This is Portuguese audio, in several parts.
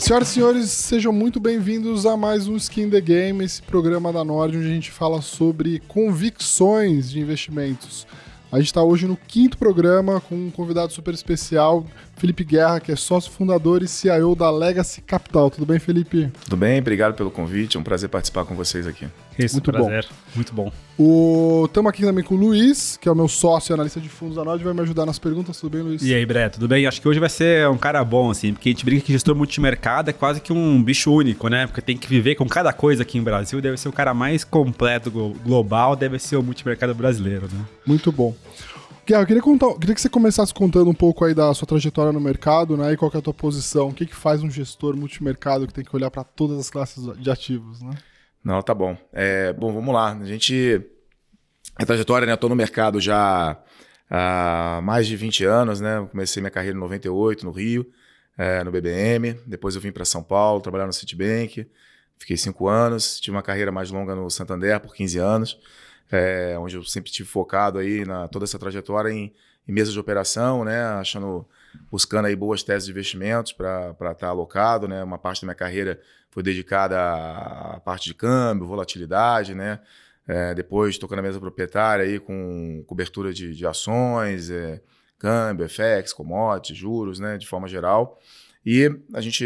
Senhoras e senhores, sejam muito bem-vindos a mais um Skin in the Game, esse programa da Nord, onde a gente fala sobre convicções de investimentos. A gente está hoje no 5º programa com um convidado super especial, Felipe Guerra, que é sócio fundador e CIO da Legacy Capital. Tudo bem, Felipe? Tudo bem, obrigado pelo convite, é um prazer participar com vocês aqui. Isso, muito prazer, bom. Muito bom. Estamos aqui também com o Luiz, que é o meu sócio e analista de fundos da Nord, vai me ajudar nas perguntas. Tudo bem, Luiz? E aí, Bré, tudo bem? Acho que hoje vai ser um cara bom, assim, porque a gente brinca que gestor multimercado é quase que um bicho único, né? Porque tem que viver com cada coisa aqui em Brasil, deve ser o cara mais completo global, deve ser o multimercado brasileiro, né? Muito bom. Guerra, eu queria que você começasse contando um pouco aí da sua trajetória no mercado, né? E qual que é a tua posição? O que faz um gestor multimercado que tem que olhar para todas as classes de ativos, né? Não, tá bom. Bom, vamos lá. A trajetória, né? Eu tô no mercado já há mais de 20 anos, né? Eu comecei minha carreira em 98, no Rio, no BBM. Depois eu vim para São Paulo, trabalhar no Citibank. Fiquei 5 anos. Tive uma carreira mais longa no Santander por 15 anos. Onde eu sempre estive focado aí toda essa trajetória em mesa de operação, né, buscando aí boas teses de investimentos para estar alocado, né, uma parte da minha carreira foi dedicada à parte de câmbio, volatilidade, né, depois tocando a mesa proprietária aí com cobertura de ações, câmbio, FX, commodities, juros, né, de forma geral. E a gente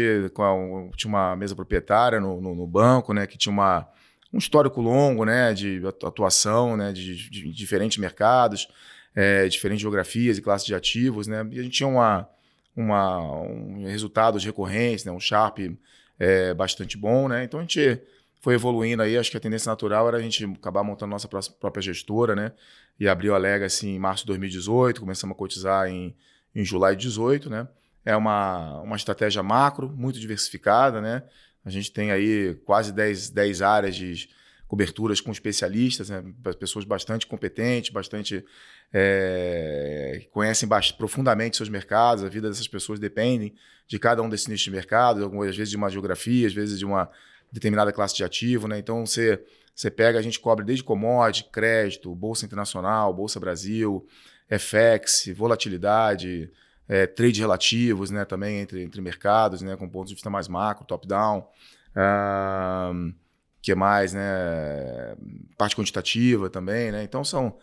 tinha uma mesa proprietária no banco, né, que tinha um histórico longo, né, de atuação, né, de diferentes mercados, diferentes geografias e classes de ativos, né, e a gente tinha resultados recorrentes, né, um Sharpe bastante bom, né, então a gente foi evoluindo aí, acho que a tendência natural era a gente acabar montando nossa própria gestora, né, e abriu a Legacy em março de 2018, começamos a cotizar em julho de 2018, né, é uma estratégia macro, muito diversificada, né. A gente tem aí quase 10 áreas de coberturas com especialistas, né? Pessoas bastante competentes, que conhecem profundamente seus mercados. A vida dessas pessoas depende de cada um desses nichos de mercado, às vezes de uma geografia, às vezes de uma determinada classe de ativo, né? Então, você pega, a gente cobre desde commodity, crédito, Bolsa Internacional, Bolsa Brasil, FX, volatilidade, trade relativos, né, também entre mercados, né, com pontos de vista mais macro, top-down, que mais, né, parte quantitativa também, né, então são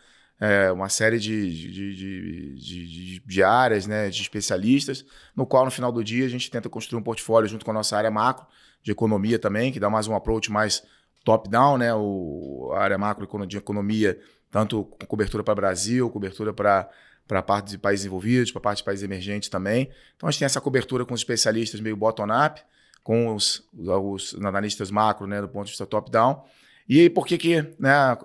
uma série de áreas, né, de especialistas, no qual no final do dia a gente tenta construir um portfólio junto com a nossa área macro, de economia também, que dá mais um approach mais top-down, né, a área macro de economia, tanto com cobertura para Brasil, cobertura para a parte de países envolvidos, para a parte de países emergentes também. Então, a gente tem essa cobertura com os especialistas meio bottom-up, com os analistas macro, né, do ponto de vista top-down. E aí, né,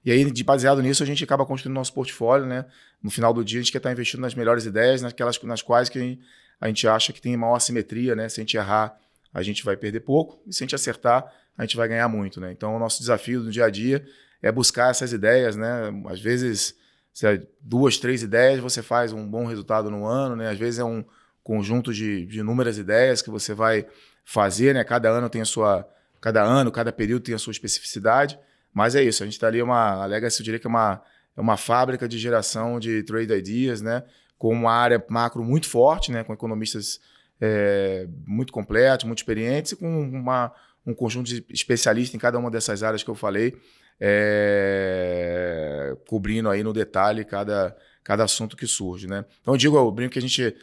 e aí, baseado nisso, a gente acaba construindo nosso portfólio, né? No final do dia, a gente quer estar investindo nas melhores ideias, naquelas nas quais que a gente acha que tem maior simetria, né? Se a gente errar, a gente vai perder pouco, e se a gente acertar, a gente vai ganhar muito, né? Então, o nosso desafio no dia a dia é buscar essas ideias, né? Às vezes, 2, 3 ideias, você faz um bom resultado no ano, né? Às vezes é um conjunto de inúmeras ideias que você vai fazer, né? Cada período tem a sua especificidade, mas é isso, a gente está ali, a Legacy, eu diria que é uma fábrica de geração de trade ideas, né? Com uma área macro muito forte, né? Com economistas muito completos, muito experientes, e com um conjunto de especialistas em cada uma dessas áreas que eu falei, cobrindo aí no detalhe cada assunto que surge, né? Então eu brinco que a gente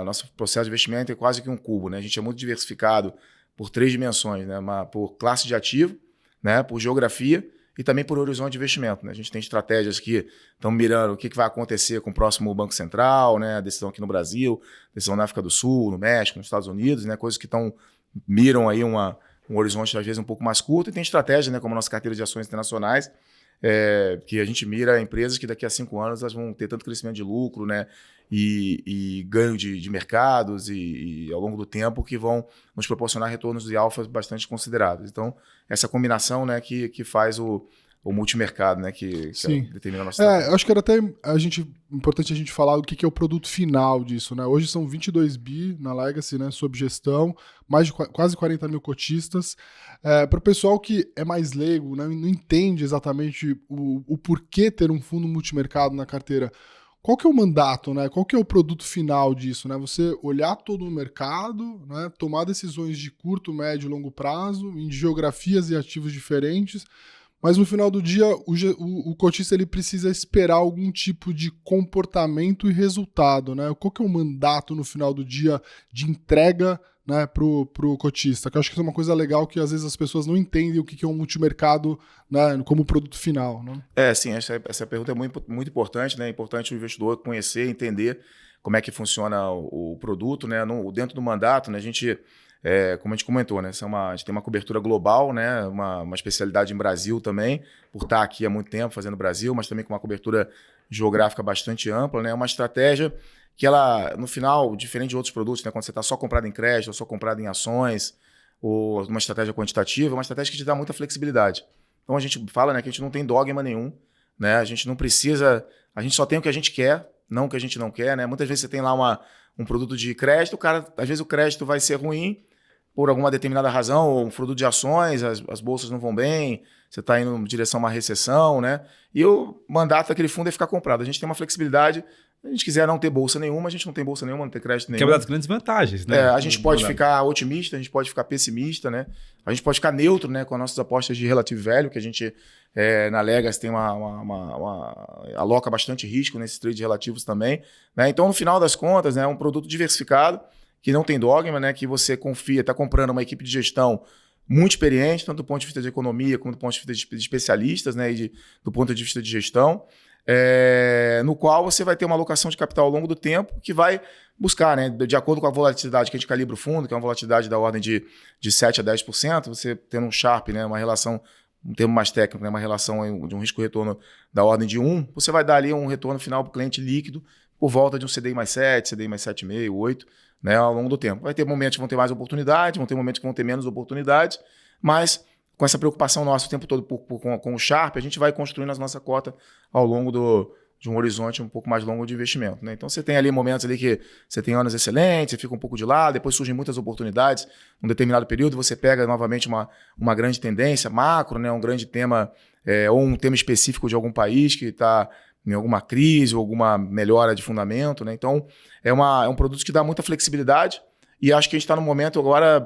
nosso processo de investimento é quase que um cubo, né? A gente é muito diversificado por 3 dimensões, né? Por classe de ativo, né? Por geografia e também por horizonte de investimento, né? A gente tem estratégias que estão mirando o que vai acontecer com o próximo Banco Central, né? A decisão aqui no Brasil, decisão na África do Sul, no México, nos Estados Unidos, né? Coisas que miram aí um horizonte, às vezes, um pouco mais curto, e tem estratégia, né, como a nossa carteira de ações internacionais, que a gente mira empresas que daqui a 5 anos elas vão ter tanto crescimento de lucro, né, e ganho de mercados e ao longo do tempo que vão nos proporcionar retornos de alfa bastante considerados. Então, essa combinação, né, que faz o multimercado, né, que determina a nossa estratégia. Acho que era até importante a gente falar do que é o produto final disso, né? Hoje são 22 bi na Legacy, né, sob gestão, mais de quase 40 mil cotistas. Para o pessoal que é mais leigo, né, não entende exatamente o porquê ter um fundo multimercado na carteira, qual que é o mandato, né? Qual que é o produto final disso, né? Você olhar todo o mercado, né? Tomar decisões de curto, médio e longo prazo, em geografias e ativos diferentes, mas no final do dia o cotista ele precisa esperar algum tipo de comportamento e resultado, né? Qual que é o mandato no final do dia de entrega, né, pro cotista? Que eu acho que isso é uma coisa legal que às vezes as pessoas não entendem o que é um multimercado, né, como produto final, né? Sim, essa pergunta é muito, muito importante, né? É importante o investidor conhecer, entender como é que funciona o produto, né? Dentro do mandato, né, como a gente comentou, né? A gente tem uma cobertura global, né? Uma especialidade em Brasil também, por estar aqui há muito tempo fazendo Brasil, mas também com uma cobertura geográfica bastante ampla, né? Uma estratégia que ela, no final, diferente de outros produtos, né? Quando você está só comprado em crédito, ou só comprado em ações, ou uma estratégia quantitativa, é uma estratégia que te dá muita flexibilidade. Então a gente fala, né, que a gente não tem dogma nenhum, né? A gente não precisa, a gente só tem o que a gente quer, não o que a gente não quer, né? Muitas vezes você tem lá um produto de crédito, às vezes o crédito vai ser ruim, por alguma determinada razão, ou um produto de ações, as bolsas não vão bem, você está indo em direção a uma recessão, né? E o mandato daquele fundo é ficar comprado. A gente tem uma flexibilidade, se a gente quiser não ter bolsa nenhuma, a gente não tem bolsa nenhuma, não tem crédito nenhum. Que é uma das grandes vantagens, né? A gente pode ficar otimista, a gente pode ficar pessimista, né? A gente pode ficar neutro, né, com as nossas apostas de relative value, que a gente, na Legacy, tem aloca bastante risco nesses trades relativos também, né? Então, no final das contas, né, é um produto diversificado, que não tem dogma, né? Que você confia, está comprando uma equipe de gestão muito experiente, tanto do ponto de vista de economia, como do ponto de vista de especialistas, né? E do ponto de vista de gestão, no qual você vai ter uma alocação de capital ao longo do tempo que vai buscar, né? De acordo com a volatilidade que a gente calibra o fundo, que é uma volatilidade da ordem de 7% a 10%, você tendo um Sharpe, né? Uma relação, um termo mais técnico, né? Uma relação de um risco-retorno da ordem de 1, você vai dar ali um retorno final para o cliente líquido por volta de um CDI mais 7, CDI mais 7,5, 8, né, ao longo do tempo. Vai ter momentos que vão ter mais oportunidade, vão ter momentos que vão ter menos oportunidade, mas com essa preocupação nossa o tempo todo com o Sharpe, a gente vai construindo a nossa cota ao longo de um horizonte um pouco mais longo de investimento, né? Então você tem ali momentos ali que você tem anos excelentes, você fica um pouco de lado, depois surgem muitas oportunidades num determinado período, você pega novamente uma grande tendência macro, né, um grande tema, ou um tema específico de algum país que está em alguma crise ou alguma melhora de fundamento, né? Então, é um produto que dá muita flexibilidade e acho que a gente está num momento agora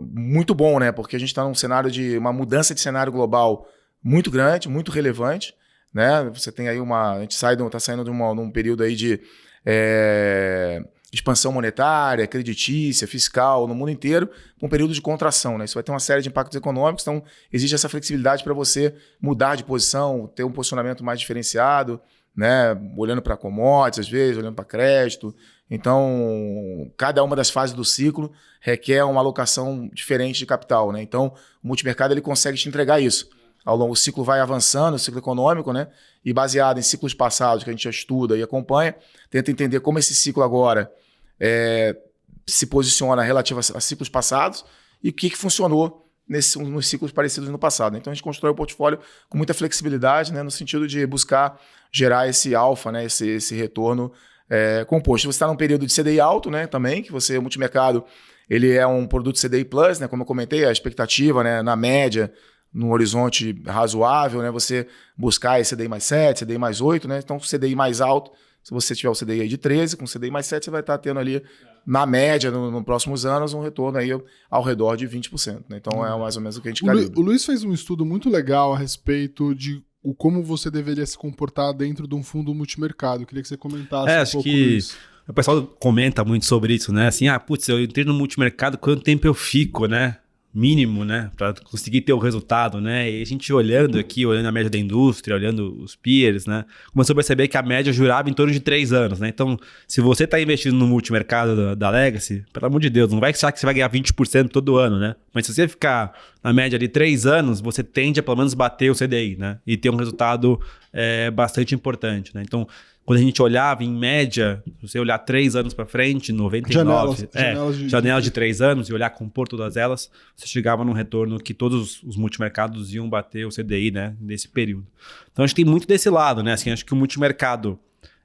muito bom, né? Porque a gente está num cenário de uma mudança de cenário global muito grande, muito relevante, né? Você tem aí a gente está saindo de um período aí de expansão monetária, creditícia, fiscal no mundo inteiro, um período de contração, né? Isso vai ter uma série de impactos econômicos, então existe essa flexibilidade para você mudar de posição, ter um posicionamento mais diferenciado, né? Olhando para commodities, às vezes, olhando para crédito. Então, cada uma das fases do ciclo requer uma alocação diferente de capital, né? Então, o multimercado ele consegue te entregar isso. Ao longo, o ciclo vai avançando, o ciclo econômico, né? E baseado em ciclos passados que a gente já estuda e acompanha, tenta entender como esse ciclo agora se posiciona relativo a ciclos passados e o que funcionou nos ciclos parecidos no passado. Então, a gente constrói o portfólio com muita flexibilidade, né? No sentido de buscar gerar esse alfa, né? Esse retorno composto. Você está num período de CDI alto, né? Também, que o multimercado ele é um produto CDI Plus, né? Como eu comentei, a expectativa, né? Na média, num horizonte razoável, né? Você buscar esse CDI mais 7, CDI mais 8, né? Então, CDI mais alto, se você tiver o CDI aí de 13, com CDI mais 7, você vai estar tendo ali, na média, nos próximos anos, um retorno aí ao redor de 20%. Né? Então, é mais ou menos o que a gente calibra. O Luiz fez um estudo muito legal a respeito de como você deveria se comportar dentro de um fundo multimercado. Eu queria que você comentasse um pouco isso. O pessoal comenta muito sobre isso, né? Assim, eu entrei no multimercado, quanto tempo eu fico, né? Mínimo, né? Para conseguir ter o resultado, né? E a gente olhando a média da indústria, olhando os peers, né? Começou a perceber que a média jurava em torno de 3 anos, né? Então, se você está investindo no multimercado da Legacy, pelo amor de Deus, não vai achar que você vai ganhar 20% todo ano, né? Mas se você ficar na média de 3 anos, você tende a pelo menos bater o CDI, né? E ter um resultado bastante importante, né? Então, quando a gente olhava, em média, se você olhar 3 anos para frente, 99... Janelas de 3 anos e olhar compor todas elas, você chegava num retorno que todos os multimercados iam bater o CDI, né? Nesse período. Então, a gente tem muito desse lado, né? Assim, acho que o multimercado,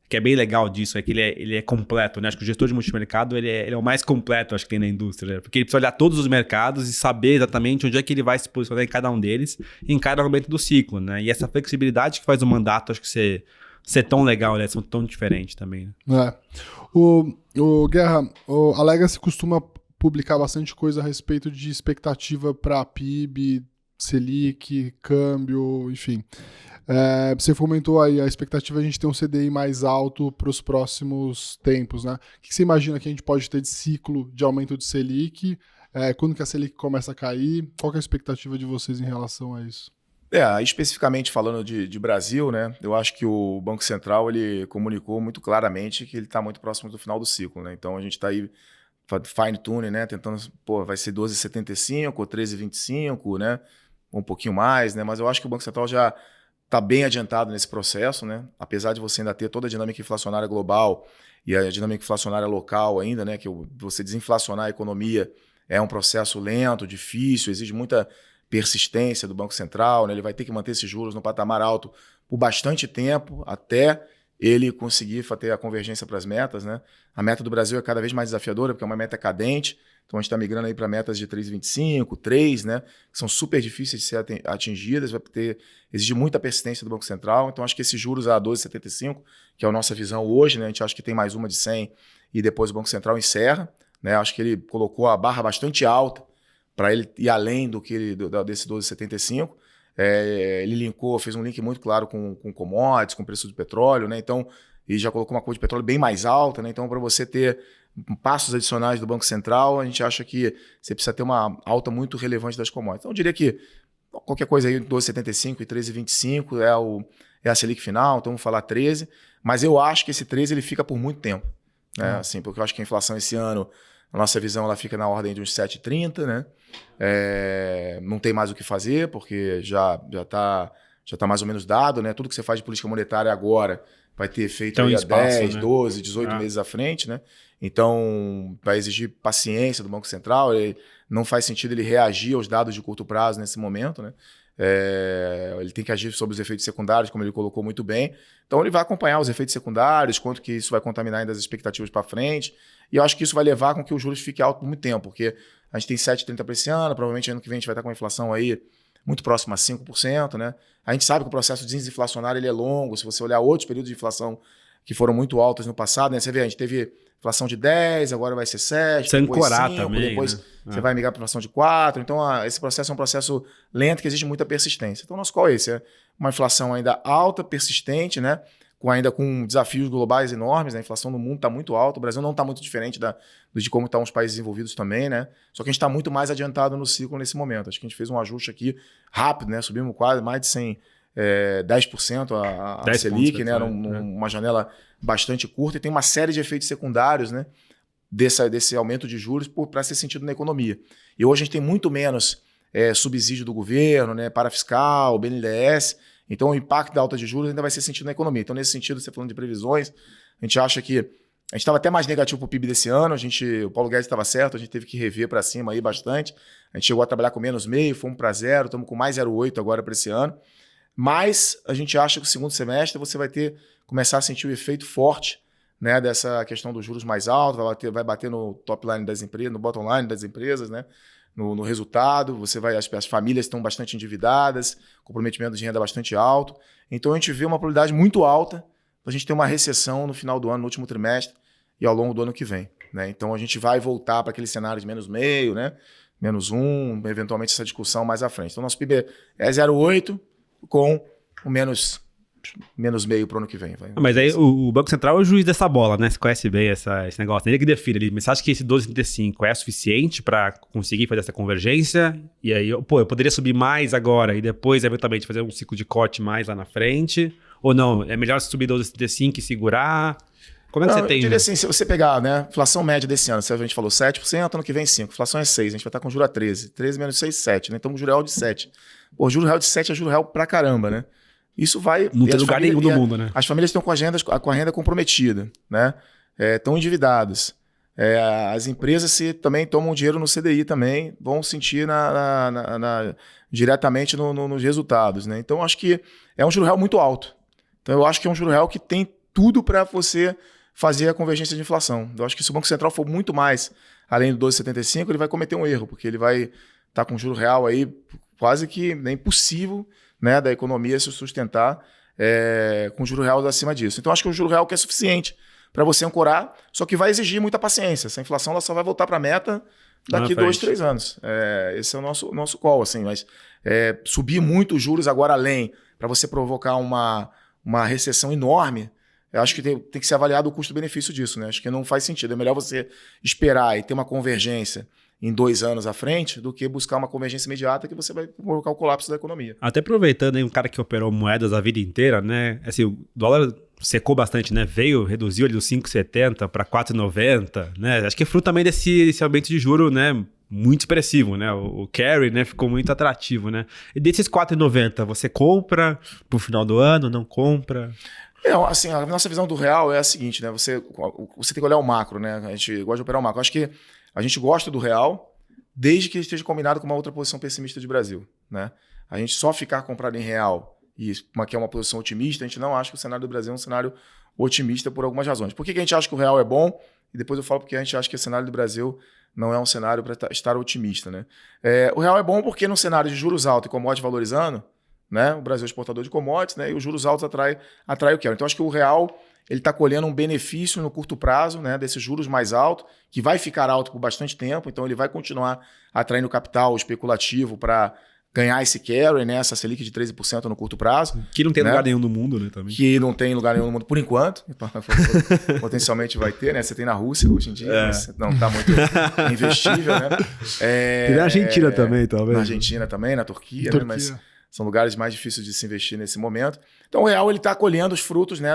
que é bem legal disso, é que ele é completo, né? Acho que o gestor de multimercado, ele é o mais completo, acho que tem na indústria, né? Porque ele precisa olhar todos os mercados e saber exatamente onde é que ele vai se posicionar em cada um deles, em cada momento do ciclo, né? E essa flexibilidade que faz o mandato, acho que ser ser tão legal, né? São tão diferentes também, né? O Guerra, a Legacy costuma publicar bastante coisa a respeito de expectativa para PIB, Selic, câmbio, enfim. Você comentou aí a expectativa de a gente ter um CDI mais alto para os próximos tempos, né? O que você imagina que a gente pode ter de ciclo de aumento de Selic? Quando que a Selic começa a cair? Qual que é a expectativa de vocês em relação a isso? Especificamente falando de Brasil, né? Eu acho que o Banco Central ele comunicou muito claramente que ele está muito próximo do final do ciclo, né? Então a gente está aí fine tuning, né? Tentando, vai ser 12,75 ou 13,25, né? Um pouquinho mais, né? Mas eu acho que o Banco Central já está bem adiantado nesse processo, né? Apesar de você ainda ter toda a dinâmica inflacionária global e a dinâmica inflacionária local ainda, né? Que você desinflacionar a economia é um processo lento, difícil, exige muita persistência do Banco Central, né? Ele vai ter que manter esses juros no patamar alto por bastante tempo até ele conseguir ter a convergência para as metas, né? A meta do Brasil é cada vez mais desafiadora porque é uma meta cadente, então a gente está migrando aí para metas de 3,25, 3, né? Que são super difíceis de ser atingidas, exigir muita persistência do Banco Central, então acho que esses juros a 12,75, que é a nossa visão hoje, né? A gente acha que tem mais uma de 100 e depois o Banco Central encerra, né? Acho que ele colocou a barra bastante alta para ele ir além desse 12,75. Ele fez um link muito claro com commodities, com o preço do petróleo, né? Então, e já colocou uma curva de petróleo bem mais alta, né? Então, para você ter passos adicionais do Banco Central, a gente acha que você precisa ter uma alta muito relevante das commodities. Então, eu diria que qualquer coisa aí, 12,75 e 13,25 é a Selic final, então vamos falar 13, mas eu acho que esse 13 ele fica por muito tempo, né? Assim, porque eu acho que a inflação esse ano, a nossa visão ela fica na ordem de uns 7,30, né? Não tem mais o que fazer, porque já tá mais ou menos dado, né? Tudo que você faz de política monetária agora vai ter efeito Então, aí a espaço, 10, né? 12, 18 meses à frente, né? Então, vai exigir paciência do Banco Central, não faz sentido ele reagir aos dados de curto prazo nesse momento, né? Ele tem que agir sobre os efeitos secundários, como ele colocou muito bem. Então, ele vai acompanhar os efeitos secundários, quanto que isso vai contaminar ainda as expectativas para frente. E eu acho que isso vai levar com que os juros fiquem altos por muito tempo, porque a gente tem 7,30 para esse ano, provavelmente ano que vem a gente vai estar com uma inflação aí muito próxima a 5%, né? A gente sabe que o processo desinflacionário ele é longo, se você olhar outros períodos de inflação que foram muito altos no passado, né? Você vê, a gente teve inflação de 10, agora vai ser 7, Sem depois ancorar 5, também, depois né? você vai migrar para inflação de 4. Então, esse processo é um processo lento que exige muita persistência. Então, o nosso qual é esse? É uma inflação ainda alta, persistente, né? Ainda com desafios globais enormes, né? A inflação no mundo está muito alta, o Brasil não está muito diferente de como estão os países desenvolvidos também, né? Só que a gente está muito mais adiantado no ciclo nesse momento. Acho que a gente fez um ajuste aqui rápido, né? Subimos quase mais de 10% a Selic, né? Numa janela bastante curta, e tem uma série de efeitos secundários, né? Desse aumento de juros para ser sentido na economia. E hoje a gente tem muito menos subsídio do governo, né? Parafiscal, BNDES. Então, o impacto da alta de juros ainda vai ser sentido na economia. Então, nesse sentido, você falando de previsões, a gente acha que a gente estava até mais negativo para o PIB desse ano, o Paulo Guedes estava certo, a gente teve que rever para cima aí bastante. A gente chegou a trabalhar com -0,5, fomos para 0, estamos com mais 0,8 agora para esse ano. Mas a gente acha que o segundo semestre você vai começar a sentir o efeito forte, né, dessa questão dos juros mais altos, vai bater no top line das empresas, no bottom line das empresas, né? No resultado, as famílias estão bastante endividadas, comprometimento de renda bastante alto. Então a gente vê uma probabilidade muito alta da gente ter uma recessão no final do ano, no último trimestre e ao longo do ano que vem, né? Então a gente vai voltar para aquele cenário de -0,5, né? -1, eventualmente essa discussão mais à frente. Então nosso PIB é 0,8 com o -0,5 para o ano que vem. Mas aí o Banco Central é o juiz dessa bola, né? Você conhece bem esse negócio. Ele que define ali. Mas você acha que esse 12,35 é suficiente para conseguir fazer essa convergência? E aí, eu poderia subir mais agora e depois, eventualmente, fazer um ciclo de corte mais lá na frente? Ou não? É melhor subir 12,35 e segurar? Como é que você tem? Eu diria assim, se você pegar, né, inflação média desse ano, a gente falou 7%, ano que vem 5%. Inflação é 6%, a gente vai estar com juro a 13%. 13 menos 6, 7%, né? Então, o juro real de 7%. Pô, juro real de 7% é juro real pra caramba, né? Isso vai... Não tem lugar nenhum do mundo, né? As famílias estão com a renda comprometida, né? Estão endividadas. As empresas, se também tomam dinheiro no CDI também, vão sentir diretamente nos resultados, né? Então, acho que é um juro real muito alto. Então, eu acho que é um juro real que tem tudo para você fazer a convergência de inflação. Eu acho que se o Banco Central for muito mais além do 12,75, ele vai cometer um erro, porque ele vai estar com juro real aí quase que impossível, né, da economia se sustentar com juro real acima disso. Então, acho que o juro real que é suficiente para você ancorar, só que vai exigir muita paciência. Essa inflação ela só vai voltar para a meta daqui 2, 3 anos. Esse é o nosso call, assim, mas subir muito os juros agora além, para você provocar uma recessão enorme, eu acho que tem que ser avaliado o custo-benefício disso, né? Acho que não faz sentido. É melhor você esperar e ter uma convergência em 2 anos à frente do que buscar uma convergência imediata que você vai provocar o colapso da economia. Até aproveitando aí um cara que operou moedas a vida inteira, né? Assim, o dólar secou bastante, né? Reduziu ali dos 5,70 para 4,90, né? Acho que é fruto também desse aumento de juro, né? Muito expressivo, né? O carry, né? Ficou muito atrativo, né? E desses 4,90, você compra pro final do ano, não compra? Assim, a nossa visão do real é a seguinte, né? Você tem que olhar o macro, né? A gente gosta de operar o macro. Acho que a gente gosta do real desde que ele esteja combinado com uma outra posição pessimista de Brasil, né? A gente só ficar comprado em real e que é uma posição otimista, a gente não acha que o cenário do Brasil é um cenário otimista por algumas razões. Por que a gente acha que o real é bom? E depois eu falo porque a gente acha que o cenário do Brasil não é um cenário para estar otimista, né? O real é bom porque no cenário de juros altos e commodities valorizando, né? O Brasil é exportador de commodities, né? E os juros altos atrai o carry. Então acho que o real ele está colhendo um benefício no curto prazo, né? Desses juros mais altos, que vai ficar alto por bastante tempo, então ele vai continuar atraindo capital especulativo para ganhar esse carry, né? Essa Selic de 13% no curto prazo. Que não tem né? lugar nenhum no mundo, né? Também. Que não tem lugar nenhum no mundo por enquanto. Potencialmente vai ter, né? Você tem na Rússia hoje em dia, mas não está muito investível, né? Tem na Argentina também, talvez. Na Argentina também, na Turquia, né? Mas são lugares mais difíceis de se investir nesse momento. Então o real está colhendo os frutos, né?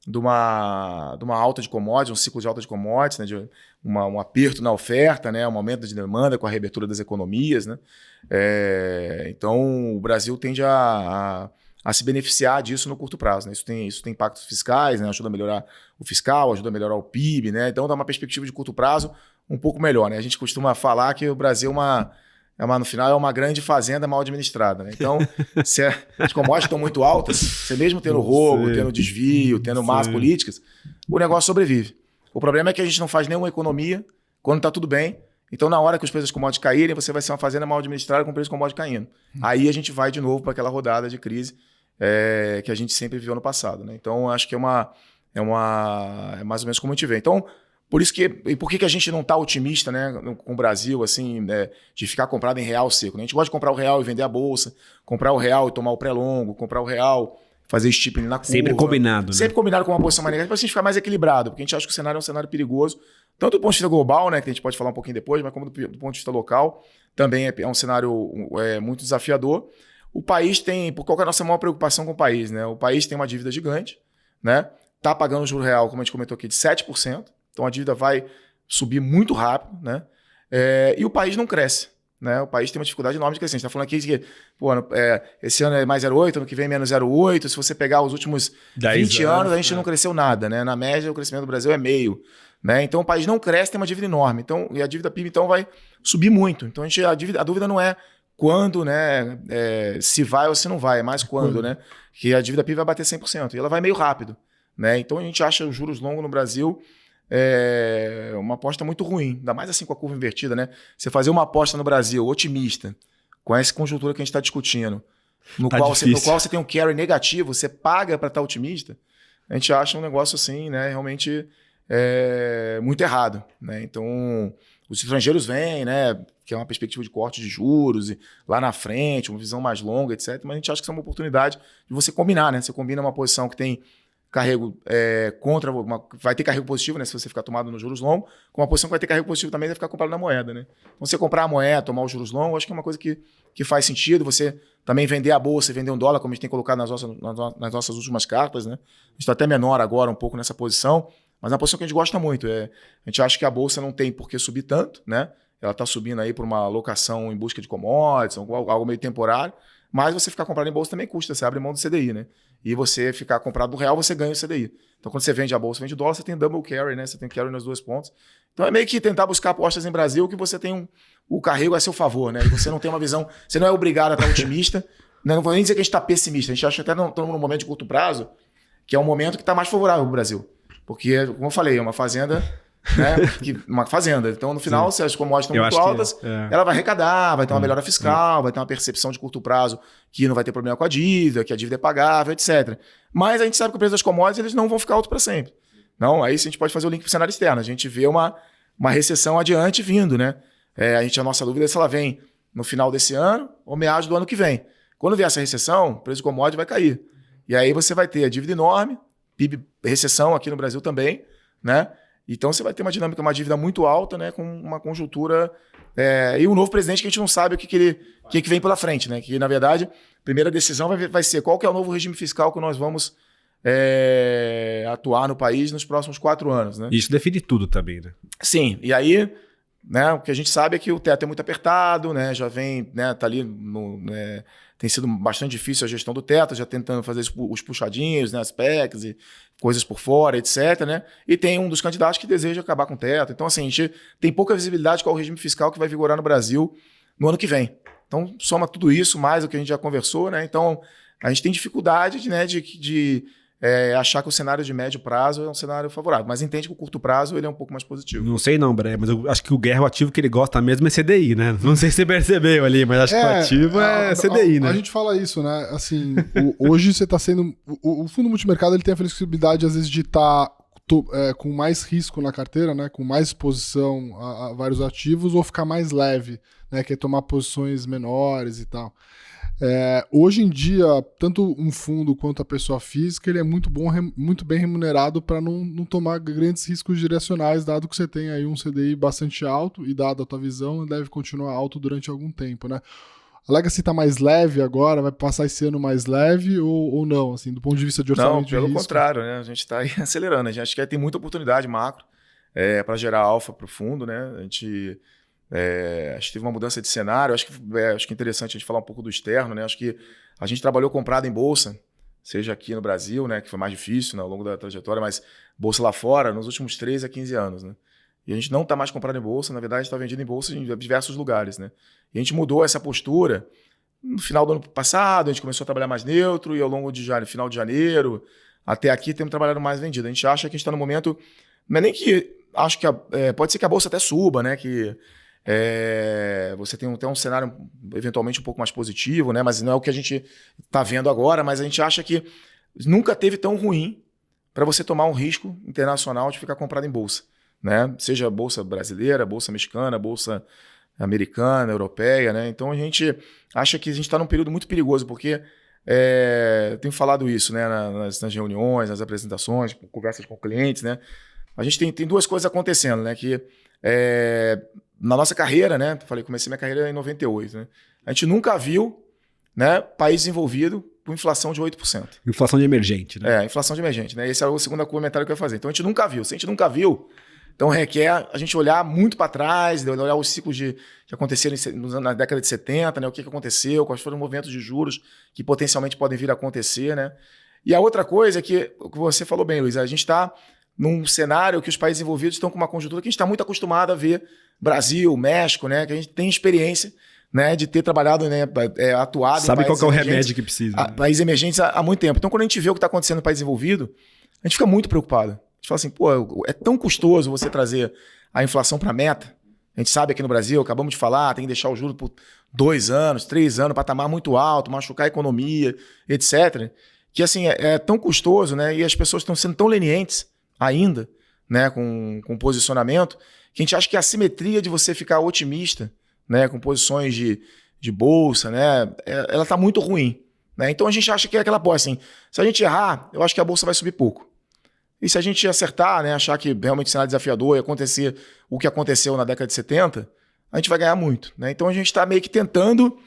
De uma alta de commodities, um ciclo de alta de commodities, né? De um aperto na oferta, né? Um aumento de demanda com a reabertura das economias, né? Então o Brasil tende a se beneficiar disso no curto prazo, né? Isso tem impactos fiscais, né? Ajuda a melhorar o fiscal, ajuda a melhorar o PIB, né? Então dá uma perspectiva de curto prazo um pouco melhor, né? A gente costuma falar que o Brasil no final é uma grande fazenda mal administrada, né? Então, se as commodities estão muito altas, você mesmo tendo roubo, tendo desvio, tendo más políticas, o negócio sobrevive. O problema é que a gente não faz nenhuma economia quando está tudo bem. Então, na hora que os preços das commodities caírem, você vai ser uma fazenda mal administrada com o preço das commodities caindo. Aí a gente vai de novo para aquela rodada de crise que a gente sempre viveu no passado, né? Então, acho que é mais ou menos como a gente vê. Então, por que a gente não está otimista, né, com o Brasil, assim, de ficar comprado em real seco? Né? A gente gosta de comprar o real e vender a bolsa, comprar o real e tomar o pré-longo, comprar o real, fazer steepening na curva. Sempre combinado, né? Sempre combinado com uma posição mais negativa, para a gente ficar mais equilibrado, porque a gente acha que o cenário é um cenário perigoso, tanto do ponto de vista global, né, que a gente pode falar um pouquinho depois, mas como do ponto de vista local, também é um cenário muito desafiador. O país qual que é a nossa maior preocupação com o país? Né? O país tem uma dívida gigante, né? Está pagando o juro real, como a gente comentou aqui, de 7%. Então a dívida vai subir muito rápido, né? E o país não cresce, né? O país tem uma dificuldade enorme de crescer. A gente está falando aqui que esse ano é mais 0,8, ano que vem menos 0,8. Se você pegar os últimos 20 anos, a gente não cresceu nada, né? Na média, o crescimento do Brasil é meio. Né? Então o país não cresce, tem uma dívida enorme. Então, e a dívida PIB então, vai subir muito. Então a dúvida não é quando, né? Se vai ou se não vai, é mais quando, né? Que a dívida PIB vai bater 100%. E ela vai meio rápido. Né? Então a gente acha os juros longos no Brasil uma aposta muito ruim, ainda mais assim com a curva invertida, né? Você fazer uma aposta no Brasil otimista, com essa conjuntura que a gente está discutindo, no qual você tem um carry negativo, você paga para estar otimista, a gente acha um negócio assim, né? Realmente muito errado, né? Então os estrangeiros vêm, né? Que é uma perspectiva de corte de juros e lá na frente, uma visão mais longa, etc. Mas a gente acha que isso é uma oportunidade de você combinar, né? Você combina uma posição que tem carrego vai ter carrego positivo, né? Se você ficar tomado nos juros longos, com uma posição que vai ter carrego positivo também, vai ficar comprado na moeda, né? Então, você comprar a moeda, tomar os juros longos, acho que é uma coisa que faz sentido. Você também vender a bolsa e vender um dólar, como a gente tem colocado nas nossas últimas cartas, né? A gente está até menor agora um pouco nessa posição, mas é uma posição que a gente gosta muito. A gente acha que a bolsa não tem por que subir tanto, né? Ela está subindo aí por uma alocação em busca de commodities, algo meio temporário, mas você ficar comprado em bolsa também custa, você abre mão do CDI, né? E você ficar comprado no real, você ganha o CDI. Então, quando você vende a bolsa, vende o dólar, você tem double carry, né? Você tem carry nas duas pontas. Então, é meio que tentar buscar apostas em Brasil que você tem o carrego a seu favor, né? E você não tem uma visão... Você não é obrigado a estar otimista. Né? Não vou nem dizer que a gente está pessimista. A gente acha até que estamos num momento de curto prazo, que é um momento que está mais favorável para o Brasil. Porque, como eu falei, é uma fazenda né? Uma fazenda. Então, no final, se as commodities estão muito altas, ela vai arrecadar, vai ter uma melhora fiscal, vai ter uma percepção de curto prazo que não vai ter problema com a dívida, que a dívida é pagável, etc. Mas a gente sabe que o preço das commodities eles não vão ficar alto para sempre. Não, aí a gente pode fazer o link para o cenário externo. A gente vê uma recessão adiante vindo, né? A nossa dúvida é se ela vem no final desse ano ou meados do ano que vem. Quando vier essa recessão, o preço do commodity vai cair. E aí você vai ter a dívida enorme, PIB, recessão aqui no Brasil também, né? Então você vai ter uma dinâmica, uma dívida muito alta, né? Com uma conjuntura... e um novo presidente que a gente não sabe o que vem pela frente, né? Que, na verdade, a primeira decisão vai ser qual que é o novo regime fiscal que nós vamos atuar no país nos próximos 4 anos, né? Isso define tudo também, né? Sim, e aí... Né, o que a gente sabe é que o teto é muito apertado, né, já vem, né, tá ali tem sido bastante difícil a gestão do teto, já tentando fazer os puxadinhos, né, as PECs e coisas por fora, etc. Né, e tem um dos candidatos que deseja acabar com o teto. Então, assim, a gente tem pouca visibilidade qual é o regime fiscal que vai vigorar no Brasil no ano que vem. Então, soma tudo isso, mais o que a gente já conversou, né? Então, a gente tem dificuldade de achar que o cenário de médio prazo é um cenário favorável, mas entende que o curto prazo ele é um pouco mais positivo. Não sei não, Bre, mas eu acho que o Guerra, o ativo que ele gosta mesmo é CDI, né? Não sei se você percebeu ali, mas acho que o ativo é CDI, né? A gente fala isso, né? Assim, hoje você está sendo... O fundo multimercado ele tem a flexibilidade, às vezes, de estar com mais risco na carteira, né? Com mais exposição a vários ativos, ou ficar mais leve, né? Que é tomar posições menores e tal. Hoje em dia, tanto um fundo quanto a pessoa física, ele é muito bem remunerado para não tomar grandes riscos direcionais, dado que você tem aí um CDI bastante alto e dado a tua visão, ele deve continuar alto durante algum tempo, né? A Legacy está mais leve agora, vai passar esse ano mais leve ou não, assim, do ponto de vista de orçamento de risco? Não, pelo contrário, né? A gente está aí acelerando, a gente acha que tem muita oportunidade macro para gerar alfa para o fundo, né? A gente... acho que teve uma mudança de cenário, acho que é interessante a gente falar um pouco do externo, né? Acho que a gente trabalhou comprado em bolsa, seja aqui no Brasil, né? Que foi mais difícil, né, ao longo da trajetória, mas bolsa lá fora nos últimos 13 a 15 anos, né? E a gente não está mais comprado em bolsa, na verdade está vendido em bolsa em diversos lugares, né? E a gente mudou essa postura no final do ano passado, a gente começou a trabalhar mais neutro e ao longo de final de janeiro até aqui temos trabalhado mais vendido. A gente acha que a gente está no momento, não é nem que acho que pode ser que a bolsa até suba, né? Que você tem até um cenário eventualmente um pouco mais positivo, né? Mas não é o que a gente está vendo agora, mas a gente acha que nunca teve tão ruim para você tomar um risco internacional de ficar comprado em bolsa, né? Seja bolsa brasileira, bolsa mexicana, bolsa americana, europeia, né? Então a gente acha que a gente está num período muito perigoso, porque tenho falado isso, né? Nas reuniões, nas apresentações, conversas com clientes, né? A gente tem duas coisas acontecendo, né? Que na nossa carreira, né? Comecei minha carreira em 98, né? A gente nunca viu, né, país desenvolvido com inflação de 8%. Inflação de emergente, né? Inflação de emergente, né? Esse é o segundo comentário que eu ia fazer. Então a gente nunca viu. Se a gente nunca viu, então requer a gente olhar muito para trás, olhar os ciclos que aconteceram na década de 70, né? O que aconteceu, quais foram os movimentos de juros que potencialmente podem vir a acontecer, né? E a outra coisa é que, o que você falou bem, Luiz, a gente está num cenário que os países envolvidos estão com uma conjuntura que a gente está muito acostumado a ver, Brasil, México, né? Que a gente tem experiência, né, de ter trabalhado, né, atuado Sabe em países qual que é o remédio que precisa. Países emergentes há muito tempo. Então, quando a gente vê o que está acontecendo no país envolvido, a gente fica muito preocupado. A gente fala assim, pô, é tão custoso você trazer a inflação para a meta. A gente sabe aqui no Brasil, acabamos de falar, tem que deixar o juro por 2 anos, 3 anos, patamar muito alto, machucar a economia, etc. Que assim, é tão custoso, né, e as pessoas estão sendo tão lenientes ainda, né, com posicionamento, que a gente acha que a assimetria de você ficar otimista, né, com posições de bolsa, né, ela está muito ruim, né? Então a gente acha que é aquela coisa assim, se a gente errar, eu acho que a bolsa vai subir pouco. E se a gente acertar, né, achar que realmente o cenário desafiador e acontecer o que aconteceu na década de 70, a gente vai ganhar muito, né? Então a gente está meio que tentando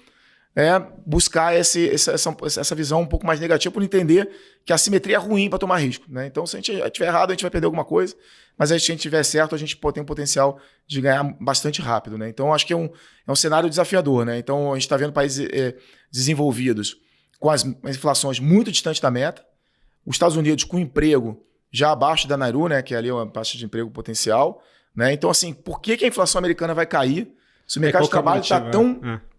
buscar essa visão um pouco mais negativa por entender que a assimetria é ruim para tomar risco, né? Então se a gente estiver errado, a gente vai perder alguma coisa, mas se a gente estiver certo, a gente tem um potencial de ganhar bastante rápido, né? Então acho que é um cenário desafiador, né? Então a gente está vendo países desenvolvidos com as inflações muito distantes da meta, os Estados Unidos com emprego já abaixo da Nairu, né? Que é ali uma taxa de emprego potencial, né? Então assim, por que a inflação americana vai cair se o mercado de trabalho está tão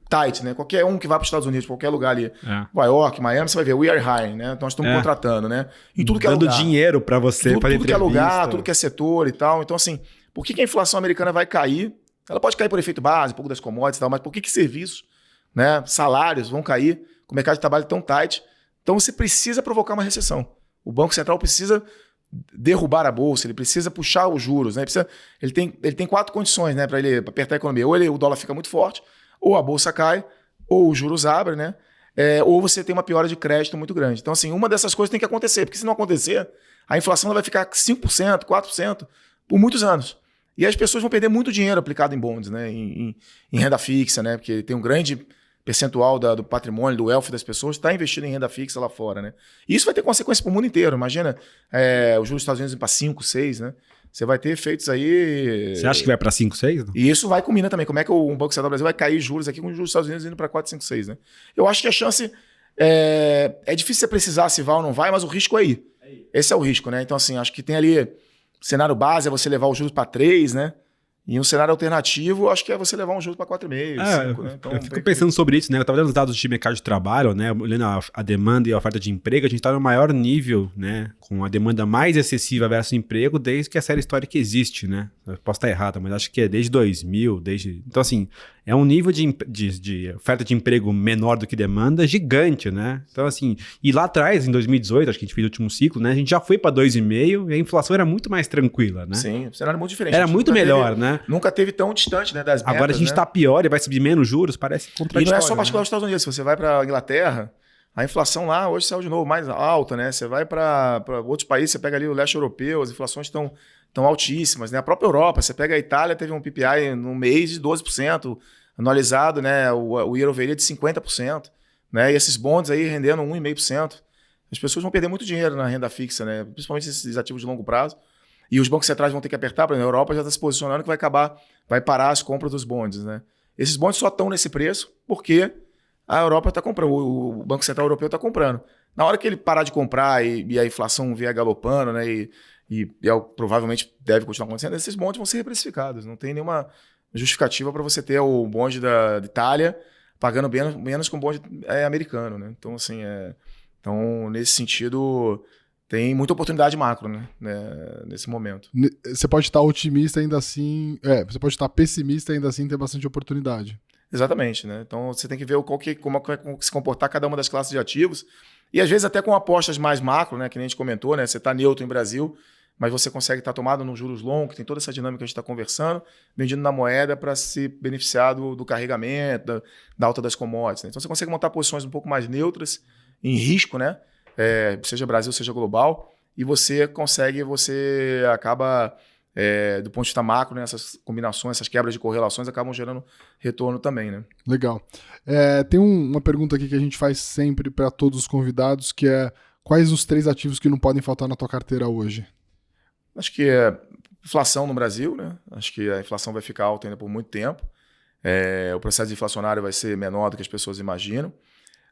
tight, né? Qualquer um que vá para os Estados Unidos, qualquer lugar ali, Nova York, Miami, você vai ver, we are hiring, né? Então nós estamos contratando, né? Em tudo que é lugar. Dando dinheiro para você fazer tudo que é lugar, tudo que é setor e tal. Então assim, Por que a inflação americana vai cair? Ela pode cair por efeito base, um pouco das commodities e tal, mas por que serviços, né, salários vão cair com o mercado de trabalho tão tight? Então você precisa provocar uma recessão. O Banco Central precisa derrubar a bolsa, ele precisa puxar os juros, né? Ele tem 4 condições, né, para ele apertar a economia. Ou o dólar fica muito forte, ou a bolsa cai, ou os juros abrem, né? Ou você tem uma piora de crédito muito grande. Então, assim, uma dessas coisas tem que acontecer, porque se não acontecer, a inflação vai ficar 5%, 4% por muitos anos. E as pessoas vão perder muito dinheiro aplicado em bonds, né? Em renda fixa, né? Porque tem um grande percentual do patrimônio, do wealth das pessoas está investido em renda fixa lá fora, né? E isso vai ter consequência para o mundo inteiro. Imagina os juros dos Estados Unidos indo para 5, 6, né? Você vai ter efeitos aí... Você acha que vai para 5, 6? E isso vai combina também. Como é que o Banco Central do Brasil vai cair juros aqui com os juros dos Estados Unidos indo para 4, 5, 6, né? Eu acho que a chance... É difícil você precisar se vai ou não vai, mas o risco é ir. Esse é o risco, né? Então, assim, acho que tem ali... Cenário base é você levar os juros para 3, né? E um cenário alternativo, acho que é você levar um juros para 4,5, 5, né? Então, eu fico pensando sobre isso, né? Eu estava olhando os dados de mercado de trabalho, né? Olhando a demanda e a oferta de emprego, a gente está no maior nível, né? Com a demanda mais excessiva versus emprego desde que a série histórica existe, né? Eu posso estar errado, mas acho que é desde 2000, Então, assim, é um nível de oferta de emprego menor do que demanda gigante, né? Então, assim, e lá atrás, em 2018, acho que a gente fez o último ciclo, né? A gente já foi para 2,5 e a inflação era muito mais tranquila, né? Sim, o cenário é muito diferente. Era muito melhor, né? Nunca teve tão distante, né, das metas. Agora a gente está pior e vai subir menos juros, parece contraditório. E não é só particular dos Estados Unidos. Se você vai para a Inglaterra, a inflação lá hoje saiu de novo mais alta, né? Você vai para outros países, você pega ali o leste europeu, as inflações estão altíssimas, né? A própria Europa, você pega a Itália, teve um PPI no mês de 12%, anualizado, né? O year over year de 50%, né? E esses bonds aí rendendo 1,5%. As pessoas vão perder muito dinheiro na renda fixa, né? Principalmente esses ativos de longo prazo. E os bancos centrais vão ter que apertar, por exemplo, a Europa já está se posicionando que vai parar as compras dos bonds, né? Esses bonds só estão nesse preço porque a Europa está comprando, o Banco Central Europeu está comprando. Na hora que ele parar de comprar e a inflação vier galopando, né? E provavelmente deve continuar acontecendo, esses bonds vão ser reprecificados. Não tem nenhuma justificativa para você ter o bonde da Itália pagando menos que um bonde americano, né? Então, assim, então, nesse sentido... Tem muita oportunidade macro, né, nesse momento. Você pode estar otimista ainda assim... você pode estar pessimista ainda assim ter bastante oportunidade. Exatamente, né? Então você tem que ver como vai se comportar cada uma das classes de ativos. E às vezes até com apostas mais macro, né? Que nem a gente comentou, né? Você está neutro em Brasil, mas você consegue estar tomado nos juros longos, que tem toda essa dinâmica que a gente está conversando, vendido na moeda para se beneficiar do carregamento, da alta das commodities. Né? Então você consegue montar posições um pouco mais neutras, em risco, né? Seja Brasil, seja global, e você acaba, do ponto de vista macro, né, essas combinações, essas quebras de correlações acabam gerando retorno também, né? Legal. Tem uma pergunta aqui que a gente faz sempre para todos os convidados, que é: quais os 3 ativos que não podem faltar na tua carteira hoje? Acho que é inflação no Brasil, né? Acho que a inflação vai ficar alta ainda por muito tempo. O processo inflacionário vai ser menor do que as pessoas imaginam.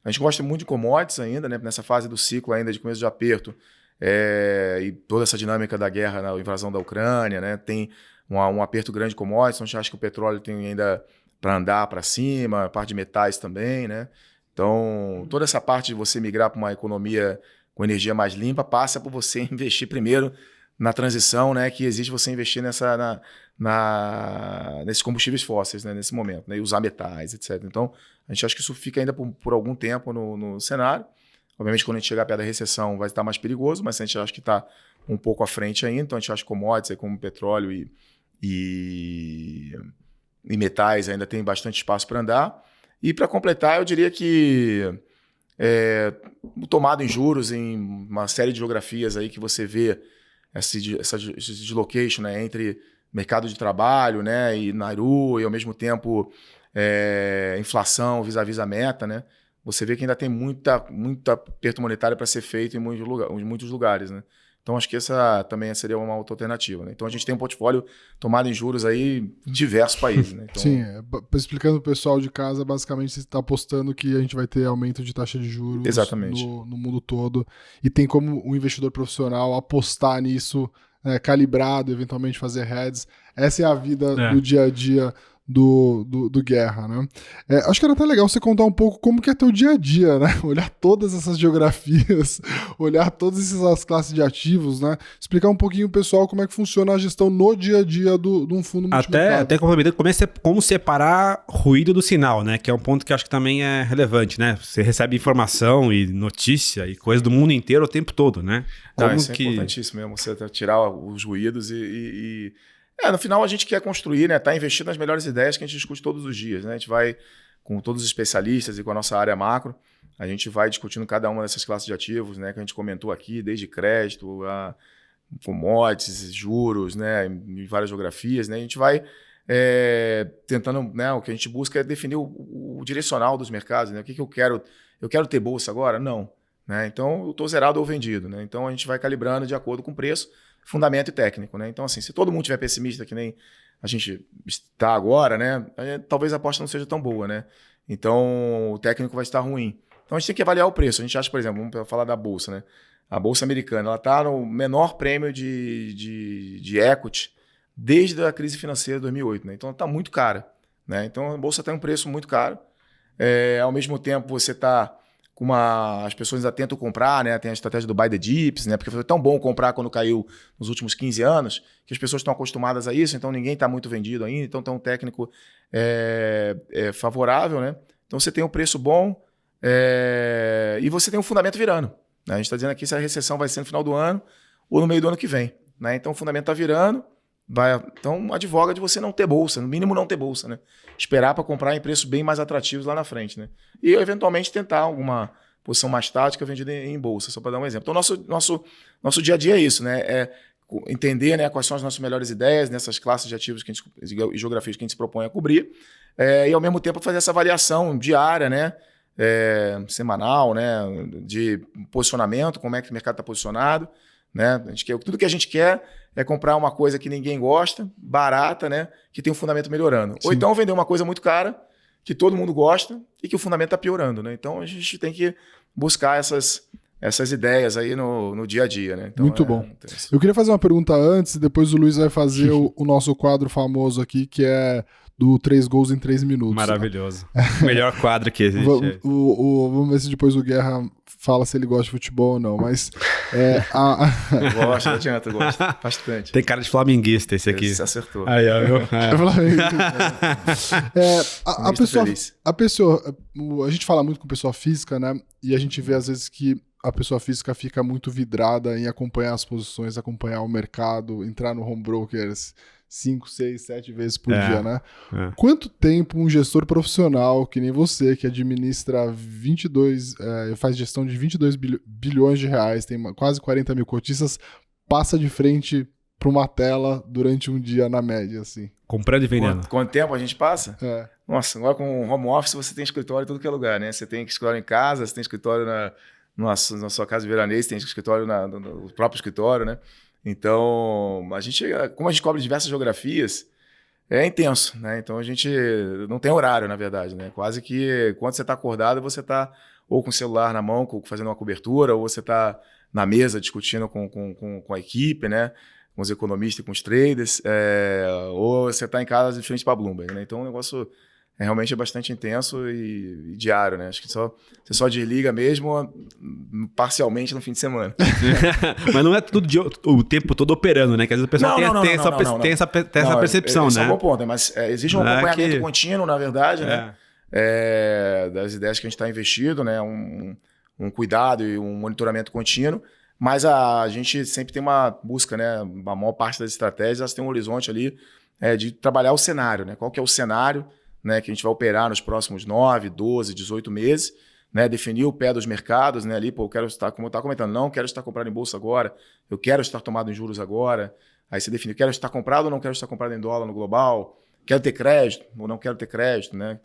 A gente gosta muito de commodities ainda, né? Nessa fase do ciclo ainda de começo de aperto, e toda essa dinâmica da guerra, na invasão da Ucrânia, né? Tem um aperto grande de commodities, então a gente acha que o petróleo tem ainda para andar para cima, a parte de metais também, né? Então, toda essa parte de você migrar para uma economia com energia mais limpa passa por você investir primeiro na transição, né? Que existe você investir nesses combustíveis fósseis, né? Nesse momento, né? E usar metais, etc. Então, a gente acha que isso fica ainda por algum tempo no cenário. Obviamente, quando a gente chegar perto da recessão, vai estar mais perigoso, mas a gente acha que está um pouco à frente ainda. Então, a gente acha que commodities, como petróleo e metais, ainda tem bastante espaço para andar. E, para completar, eu diria que o tomado em juros em uma série de geografias aí que você vê essa dislocation, né, entre mercado de trabalho, né, e Nairobi, e ao mesmo tempo inflação vis-à-vis a meta, né? Você vê que ainda tem muita aperto monetário para ser feito em muitos lugares, né? Então, acho que essa também seria uma outra alternativa, né? Então, a gente tem um portfólio tomado em juros aí em diversos países, né? Então... Sim, explicando para o pessoal de casa, basicamente você está apostando que a gente vai ter aumento de taxa de juros no mundo todo, e tem como o investidor profissional apostar nisso, calibrado, eventualmente fazer hedges. Essa é a vida do dia a dia do Guerra, né? Acho que era até legal você contar um pouco como que é teu dia a dia, né? Olhar todas essas geografias, olhar todas essas classes de ativos, né? Explicar um pouquinho pro pessoal como é que funciona a gestão no dia a dia de um fundo multimercado. Até complementando, como separar ruído do sinal, né? Que é um ponto que eu acho que também é relevante, né? Você recebe informação e notícia e coisa do mundo inteiro o tempo todo, né? Não, isso é importantíssimo mesmo, você tirar os ruídos no final a gente quer construir, né? Tá investindo nas melhores ideias que a gente discute todos os dias, né? A gente vai com todos os especialistas e com a nossa área macro, a gente vai discutindo cada uma dessas classes de ativos, né? Que a gente comentou aqui, desde crédito, a commodities, juros, né? Em várias geografias, né? A gente vai tentando, né? O que a gente busca é definir o direcional dos mercados, né? O que eu quero? Eu quero ter bolsa agora? Não. Né? Então, eu estou zerado ou vendido. Né? Então, a gente vai calibrando de acordo com o preço, fundamento e técnico. Né? Então, assim, se todo mundo estiver pessimista, que nem a gente está agora, né? Talvez a aposta não seja tão boa. Né? Então, o técnico vai estar ruim. Então, a gente tem que avaliar o preço. A gente acha, por exemplo, vamos falar da Bolsa. Né? A Bolsa americana está no menor prêmio de equity desde a crise financeira de 2008. Né? Então, está muito cara. Né? Então, a Bolsa tem um preço muito caro. Ao mesmo tempo, você está... as pessoas ainda tentam comprar, né? Tem a estratégia do buy the dips, né? Porque foi tão bom comprar quando caiu nos últimos 15 anos que as pessoas estão acostumadas a isso, então ninguém está muito vendido ainda, então tem um técnico favorável, né? Então você tem um preço bom e você tem um fundamento virando. Né? A gente está dizendo aqui se a recessão vai ser no final do ano ou no meio do ano que vem. Né? Então o fundamento está virando, então advoga de você não ter bolsa, no mínimo não ter bolsa, né? Esperar para comprar em preços bem mais atrativos lá na frente, né? E eventualmente tentar alguma posição mais tática vendida em bolsa, só para dar um exemplo. Então nosso dia a dia é isso, né? Entender, né, quais são as nossas melhores ideias nessas classes de ativos e geografias que a gente se propõe a cobrir e ao mesmo tempo fazer essa avaliação diária, né? Semanal, né? De posicionamento, como é que o mercado está posicionado. Né? Tudo que a gente quer é comprar uma coisa que ninguém gosta, barata, né? Que tem um fundamento melhorando. Sim. Ou então vender uma coisa muito cara, que todo mundo gosta e que o fundamento está piorando. Né? Então a gente tem que buscar essas ideias aí no dia a dia. Né? Então, muito bom. Eu queria fazer uma pergunta antes, e depois o Luiz vai fazer o nosso quadro famoso aqui, que é do 3 gols em 3 minutos. Maravilhoso. Né? O melhor quadro que existe. Vamos ver se depois o Guerra fala se ele gosta de futebol ou não, mas... Gosto, não adianta, gosto bastante. Tem cara de flamenguista esse aqui. Você acertou. Aí, ó, viu? A gente fala muito com pessoa física, né? E a gente vê às vezes que a pessoa física fica muito vidrada em acompanhar as posições, acompanhar o mercado, entrar no home brokers 5, 6, 7 vezes por dia, né? Quanto tempo um gestor profissional, que nem você, que administra faz gestão de 22 bilhões de reais, tem quase 40 mil cotistas, passa de frente para uma tela durante um dia na média, assim? Comprando e vendendo. Quanto tempo a gente passa? Nossa, agora com home office você tem escritório em todo que é lugar, né? Você tem escritório em casa, você tem escritório na sua casa de veranês, tem escritório no próprio escritório, né? Então, como a gente cobre diversas geografias, é intenso, né? Então a gente não tem horário, na verdade, né? Quase que quando você está acordado, você está ou com o celular na mão, fazendo uma cobertura, ou você está na mesa discutindo com a equipe, né? Com os economistas e com os traders, ou você está em casa de frente para a Bloomberg, né? Então o negócio realmente é bastante intenso e diário, né? Acho que você só desliga mesmo parcialmente no fim de semana. Mas não é tudo o tempo todo operando, né? Que às vezes o pessoal tem essa percepção, esse né? é um bom ponto, mas existe um acompanhamento contínuo, na verdade, né? Das ideias que a gente está investido, né? Um cuidado e um monitoramento contínuo, mas a gente sempre tem uma busca, né? A maior parte das estratégias, elas têm um horizonte ali de trabalhar o cenário, né? Qual que é o cenário, né, que a gente vai operar nos próximos 9, 12, 18 meses, né, definir o pé dos mercados, né, ali, eu quero estar, como eu estava comentando, não quero estar comprado em bolsa agora, eu quero estar tomado em juros agora, aí você define, quero estar comprado ou não quero estar comprado em dólar no global, quero ter crédito ou não quero ter crédito, né,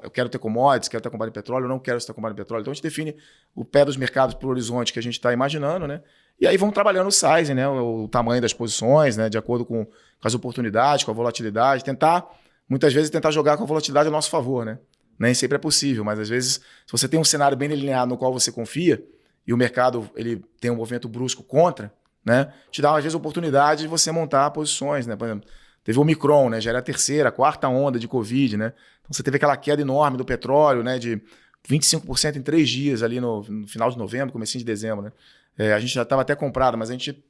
eu quero ter commodities, quero estar comprado em petróleo ou não quero estar comprado em petróleo, então a gente define o pé dos mercados para o horizonte que a gente está imaginando, né, e aí vamos trabalhando o size, né, o tamanho das posições, né, de acordo com as oportunidades, com a volatilidade, muitas vezes tentar jogar com a volatilidade a nosso favor, né? Nem sempre é possível, mas às vezes, se você tem um cenário bem delineado no qual você confia e o mercado ele tem um movimento brusco contra, né? Te dá, às vezes, a oportunidade de você montar posições, né? Por exemplo, Teve o Omicron, né? Já era a terceira, a quarta onda de Covid, né? Então você teve aquela queda enorme do petróleo, né? De 25% em 3 dias ali no final de novembro, comecinho de dezembro, né? A gente já estava até comprado, mas a gente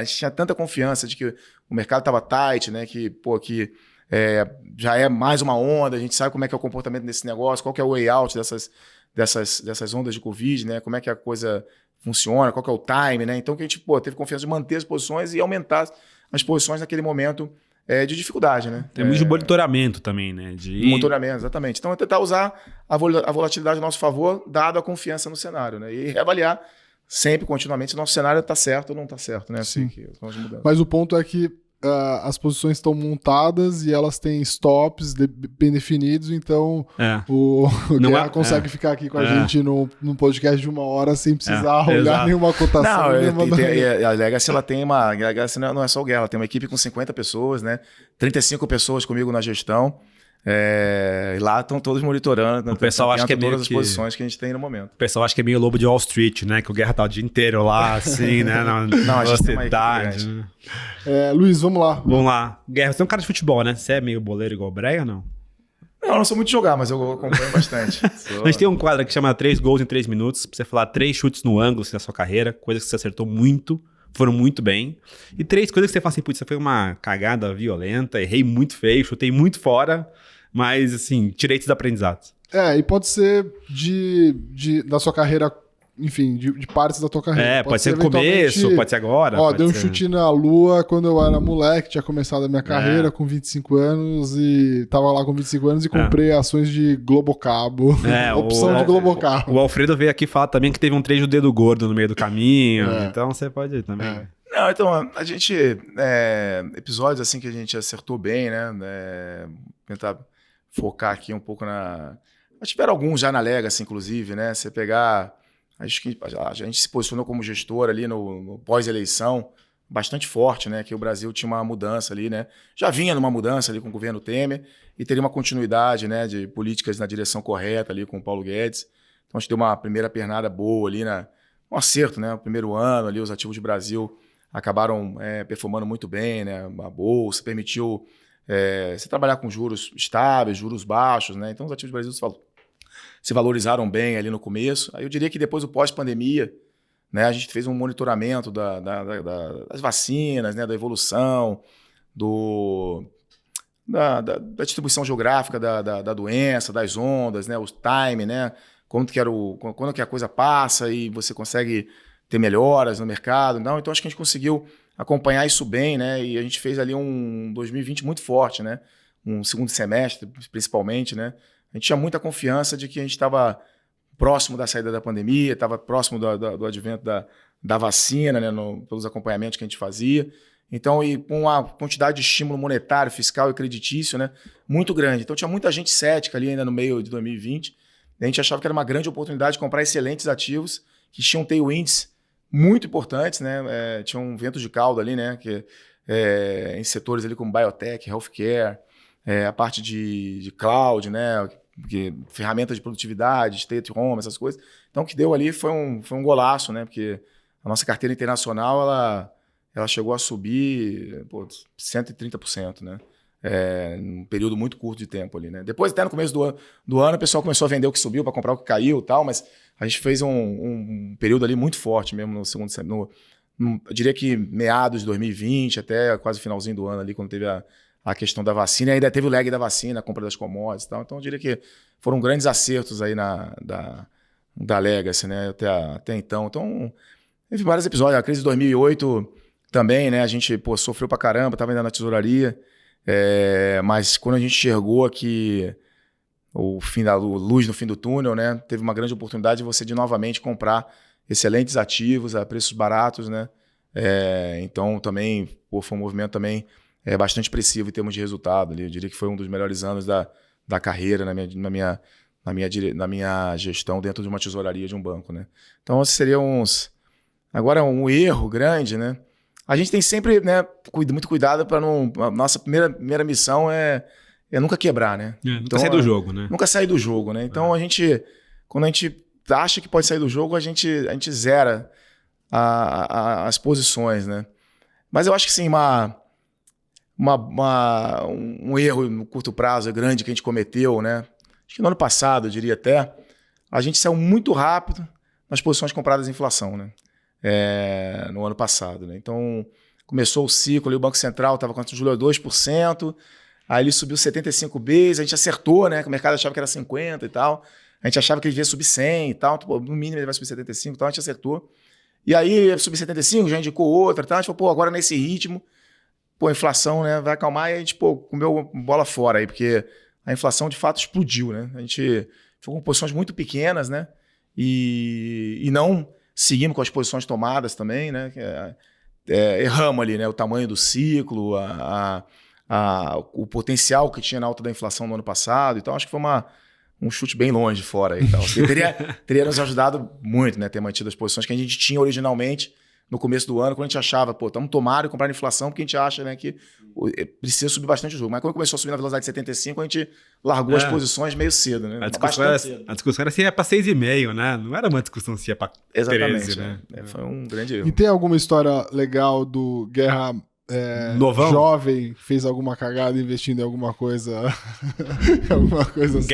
tinha tanta confiança de que o mercado estava tight, né? Que já é mais uma onda, a gente sabe como é que é o comportamento desse negócio, qual que é o way out dessas ondas de Covid, né? Como é que a coisa funciona, qual que é o time, né? Então que a gente teve confiança de manter as posições e aumentar as posições naquele momento de dificuldade, né? Tem muito de monitoramento também, né? Monitoramento, exatamente. Então é tentar usar a volatilidade a nosso favor, dado a confiança no cenário, né? E reavaliar sempre, continuamente, se o nosso cenário está certo ou não está certo, né? Sim. Assim, mas o ponto é que as posições estão montadas e elas têm stops bem definidos, então o Guerra consegue ficar aqui com a gente no podcast de 1 hora sem precisar olhar nenhuma cotação. A Legacy, ela tem a Legacy não é só o Guerra, ela tem uma equipe com 50 pessoas, né? 35 pessoas comigo na gestão. E lá estão todos monitorando, o pessoal acha que é todas as posições que a gente tem no momento. O pessoal acha que é meio lobo de Wall Street, né? Que o Guerra tá o dia inteiro lá, assim, né? Não, a gente tem uma equipe grande. Luiz, vamos lá. Vamos lá. Guerra, você é um cara de futebol, né? Você é meio boleiro igual o Breia ou não? Não, eu não sou muito de jogar, mas eu acompanho bastante. A gente tem um quadro que chama 3 gols em 3 minutos, pra você falar 3 chutes no ângulo assim, na sua carreira, coisas que você acertou muito, foram muito bem. E 3 coisas que você fala assim, putz, isso foi uma cagada violenta, errei muito feio, chutei muito fora, mas assim, tirei esses aprendizados. E pode ser da sua carreira, enfim, de partes da tua carreira. Pode ser no começo, pode ser agora. Dei um chute na lua quando eu era moleque, tinha começado a minha carreira com 25 anos e tava lá com 25 anos e comprei ações de Globocabo. Opção de Globocabo. O Alfredo veio aqui falar também que teve um trecho do dedo gordo no meio do caminho, então você pode ir também. Não, então, a gente... episódios assim que a gente acertou bem, né? Tentar focar aqui um pouco na... Tiveram alguns já na Legacy, inclusive, né? Você pegar... Acho que a gente se posicionou como gestor ali no pós-eleição bastante forte, né? Que o Brasil tinha uma mudança ali, né? Já vinha numa mudança ali com o governo Temer e teria uma continuidade, né? De políticas na direção correta ali com o Paulo Guedes. Então, a gente deu uma primeira pernada boa ali, um acerto, né? O primeiro ano ali, os ativos de Brasil acabaram performando muito bem, né? A Bolsa permitiu você trabalhar com juros estáveis, juros baixos, né? Então, os ativos do Brasil se valorizaram bem ali no começo. Aí eu diria que depois do pós-pandemia, né? A gente fez um monitoramento das vacinas, né? Da evolução, da distribuição geográfica da doença, das ondas, né? Os time, né? Quando que a coisa passa e você consegue ter melhoras no mercado. Não, então acho que a gente conseguiu acompanhar isso bem, né? E a gente fez ali um 2020 muito forte, né? Um segundo semestre, principalmente, né? A gente tinha muita confiança de que a gente estava próximo da saída da pandemia, estava próximo do advento da vacina, né? Pelos acompanhamentos que a gente fazia. Então, e com uma quantidade de estímulo monetário, fiscal e creditício, né? Muito grande. Então, tinha muita gente cética ali ainda no meio de 2020. A gente achava que era uma grande oportunidade de comprar excelentes ativos que tinham tailwinds muito importantes, né? Tinham ventos de cauda ali, né? Em setores ali como biotech, healthcare, a parte de cloud, né? Ferramentas de produtividade, stay at home, essas coisas. Então, o que deu ali foi um golaço, né? Porque a nossa carteira internacional, ela chegou a subir 130%, né? Num período muito curto de tempo ali, né? Depois, até no começo do ano, o pessoal começou a vender o que subiu para comprar o que caiu e tal, mas a gente fez um período ali muito forte mesmo no segundo semestre. Eu diria que meados de 2020, até quase finalzinho do ano ali, quando teve a questão da vacina, e ainda teve o lag da vacina, a compra das commodities e tal. Então, eu diria que foram grandes acertos aí da Legacy, né? Até então. Então, teve vários episódios. A crise de 2008 também, né? A gente sofreu pra caramba, estava ainda na tesouraria. Mas quando a gente enxergou que o fim da luz no fim do túnel, né? Teve uma grande oportunidade de você de novamente comprar excelentes ativos a preços baratos, né? Então, também foi um movimento também bastante expressivo em termos de resultado. Ali. Eu diria que foi um dos melhores anos da carreira na minha gestão dentro de uma tesouraria de um banco, né? Então, esses seriam agora, um erro grande, né? A gente tem sempre, né, muito cuidado para não... A nossa primeira missão é nunca quebrar, né? Nunca sair do jogo, né? Nunca sair do jogo, né? Então, quando a gente acha que pode sair do jogo, a gente zera as posições, né? Mas eu acho que sim, um erro no curto prazo grande que a gente cometeu, né? Acho que no ano passado, eu diria até, a gente saiu muito rápido nas posições compradas em inflação, né? No ano passado, né? Então, começou o ciclo ali, o Banco Central estava com a Juliana 2%, aí ele subiu 75 bases, a gente acertou, né? Que o mercado achava que era 50 e tal, a gente achava que ele ia subir 100 e tal, no mínimo ele vai subir 75 e tal, a gente acertou. E aí, subir 75, já indicou outra e tal, a gente falou, pô, agora nesse ritmo, pô, a inflação, né, vai acalmar, e a gente, pô, comeu bola fora aí, porque a inflação de fato explodiu, né? A gente ficou com posições muito pequenas, né? E não seguimos com as posições tomadas também, né? Erramos ali, né? O tamanho do ciclo, o potencial que tinha na alta da inflação no ano passado. Então, acho que foi um chute bem longe fora aí. Então, teria nos ajudado muito, né? Ter mantido as posições que a gente tinha originalmente no começo do ano, quando a gente achava, pô, estamos tomando e comprar inflação, porque a gente acha, né, que precisa subir bastante o jogo. Mas quando começou a subir na velocidade de 75, a gente largou as posições meio cedo, né? A discussão era se ia para 6,5, né? Não era uma discussão se ia para 13, né? Foi um grande erro. E tem alguma história legal do Guerra jovem, fez alguma cagada investindo em alguma coisa assim?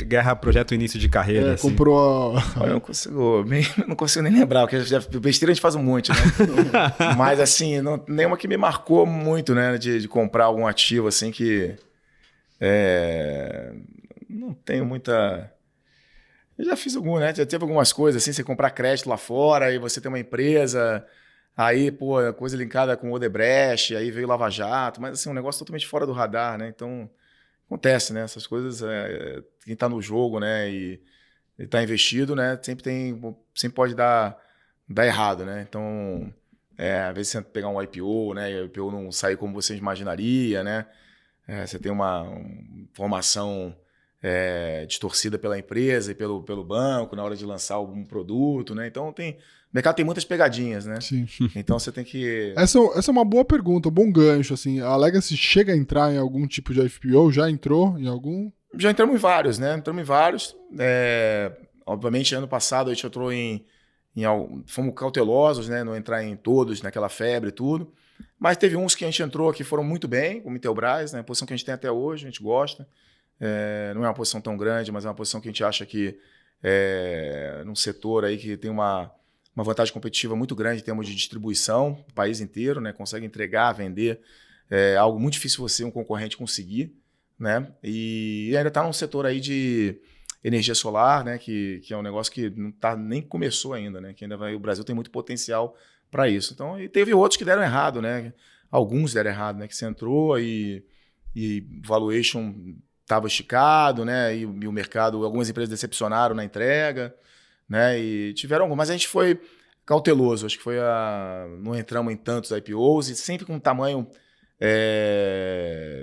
Guerra projeto início de carreira. Assim. Comprou. Eu não consigo nem lembrar, porque besteira a gente faz um monte, né? Mas assim, nenhuma que me marcou muito, né? De comprar algum ativo assim que. Não tenho muita. Eu já fiz algum, né? Já teve algumas coisas assim, você comprar crédito lá fora e você tem uma empresa. Aí, pô, coisa linkada com o Odebrecht, aí veio Lava Jato, mas assim, um negócio totalmente fora do radar, né? Então, acontece, né? Essas coisas, quem tá no jogo, né, e tá investido, né, sempre pode dar errado, né? Então, às vezes você pegar um IPO, né, e o IPO não sair como você imaginaria, né? Você tem uma formação distorcida pela empresa e pelo banco na hora de lançar algum produto, né? Então, o mercado tem muitas pegadinhas, né? Sim. Então você tem que... Essa é uma boa pergunta, um bom gancho, assim. A Legacy chega a entrar em algum tipo de IPO? Já entrou em algum? Já entramos em vários, né? Obviamente, ano passado a gente entrou fomos cautelosos, né? Não entrar em todos, naquela febre e tudo. Mas teve uns que a gente entrou que foram muito bem, como Intelbras, né? A posição que a gente tem até hoje, a gente gosta. Não é uma posição tão grande, mas é uma posição que a gente acha que num setor aí que tem uma vantagem competitiva muito grande em termos de distribuição, o país inteiro, né? Consegue entregar, vender, algo muito difícil você, um concorrente, conseguir, né? E ainda está num setor aí de energia solar, né? Que é um negócio que nem começou ainda, né? Que ainda o Brasil tem muito potencial para isso. Então, e teve outros que deram errado, né? Alguns deram errado, né? Que você entrou e valuation estava esticado, né? E o mercado, algumas empresas decepcionaram na entrega, né? E tiveram algumas, mas a gente foi cauteloso, acho que não entramos em tantos IPOs e sempre com um tamanho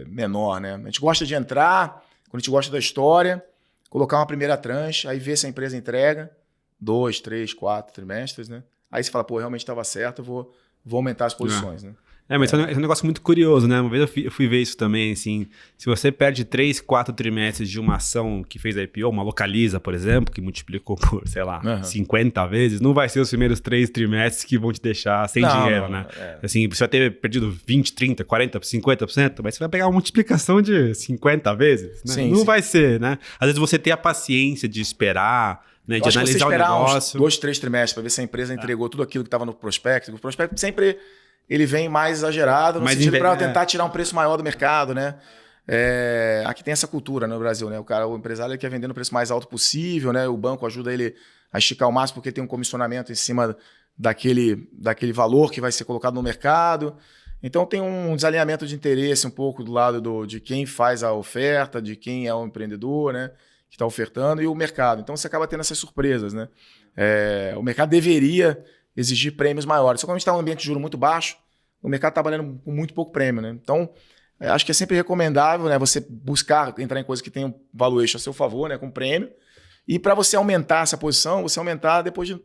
menor, né? A gente gosta de entrar, quando a gente gosta da história, colocar uma primeira tranche, aí ver se a empresa entrega 2, 3, 4 trimestres, né? Aí você fala, pô, realmente estava certo, eu vou aumentar as posições, né? Mas é um negócio muito curioso, né? Uma vez eu fui ver isso também, assim, se você perde 3, 4 trimestres de uma ação que fez IPO, uma Localiza, por exemplo, que multiplicou por, sei lá, 50 vezes, não vai ser os primeiros 3 trimestres que vão te deixar sem dinheiro, né? Assim, você vai ter perdido 20, 30, 40, 50%, mas você vai pegar uma multiplicação de 50 vezes, né? Sim. Vai ser, né? Às vezes você ter a paciência de esperar, né, de analisar o negócio. Uns 2, 3 trimestres para ver se a empresa entregou tudo aquilo que estava no prospecto. O prospecto sempre... ele vem mais exagerado no sentido para tentar tirar um preço maior do mercado, né? Aqui tem essa cultura no Brasil, né? O empresário ele quer vender no preço mais alto possível, né? O banco ajuda ele a esticar o máximo porque tem um comissionamento em cima daquele valor que vai ser colocado no mercado. Então tem um desalinhamento de interesse um pouco do lado de quem faz a oferta, de quem é o empreendedor, né? Que está ofertando, e o mercado. Então você acaba tendo essas surpresas, né? O mercado deveria exigir prêmios maiores. Só que quando a gente está num ambiente de juros muito baixo, o mercado está trabalhando com muito pouco prêmio, né? Então, acho que é sempre recomendável, né, você buscar entrar em coisas que tenham valuation a seu favor, né, com prêmio. E para você aumentar essa posição, você aumentar depois de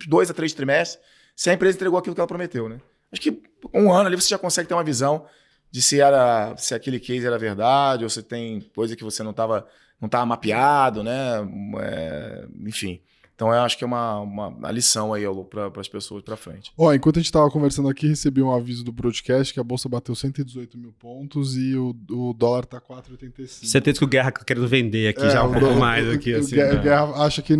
2 a 3 trimestres, se a empresa entregou aquilo que ela prometeu, né? Acho que um ano ali você já consegue ter uma visão de se aquele case era verdade, ou se tem coisa que você não estava mapeado, né? Enfim. Então, eu acho que é uma lição aí para as pessoas para frente. Enquanto a gente estava conversando aqui, recebi um aviso do broadcast que a Bolsa bateu 118 mil pontos e o dólar tá 4,85. Certeza que o Guerra tá querendo vender aqui já um pouco mais. Aqui, assim, o Guerra acha que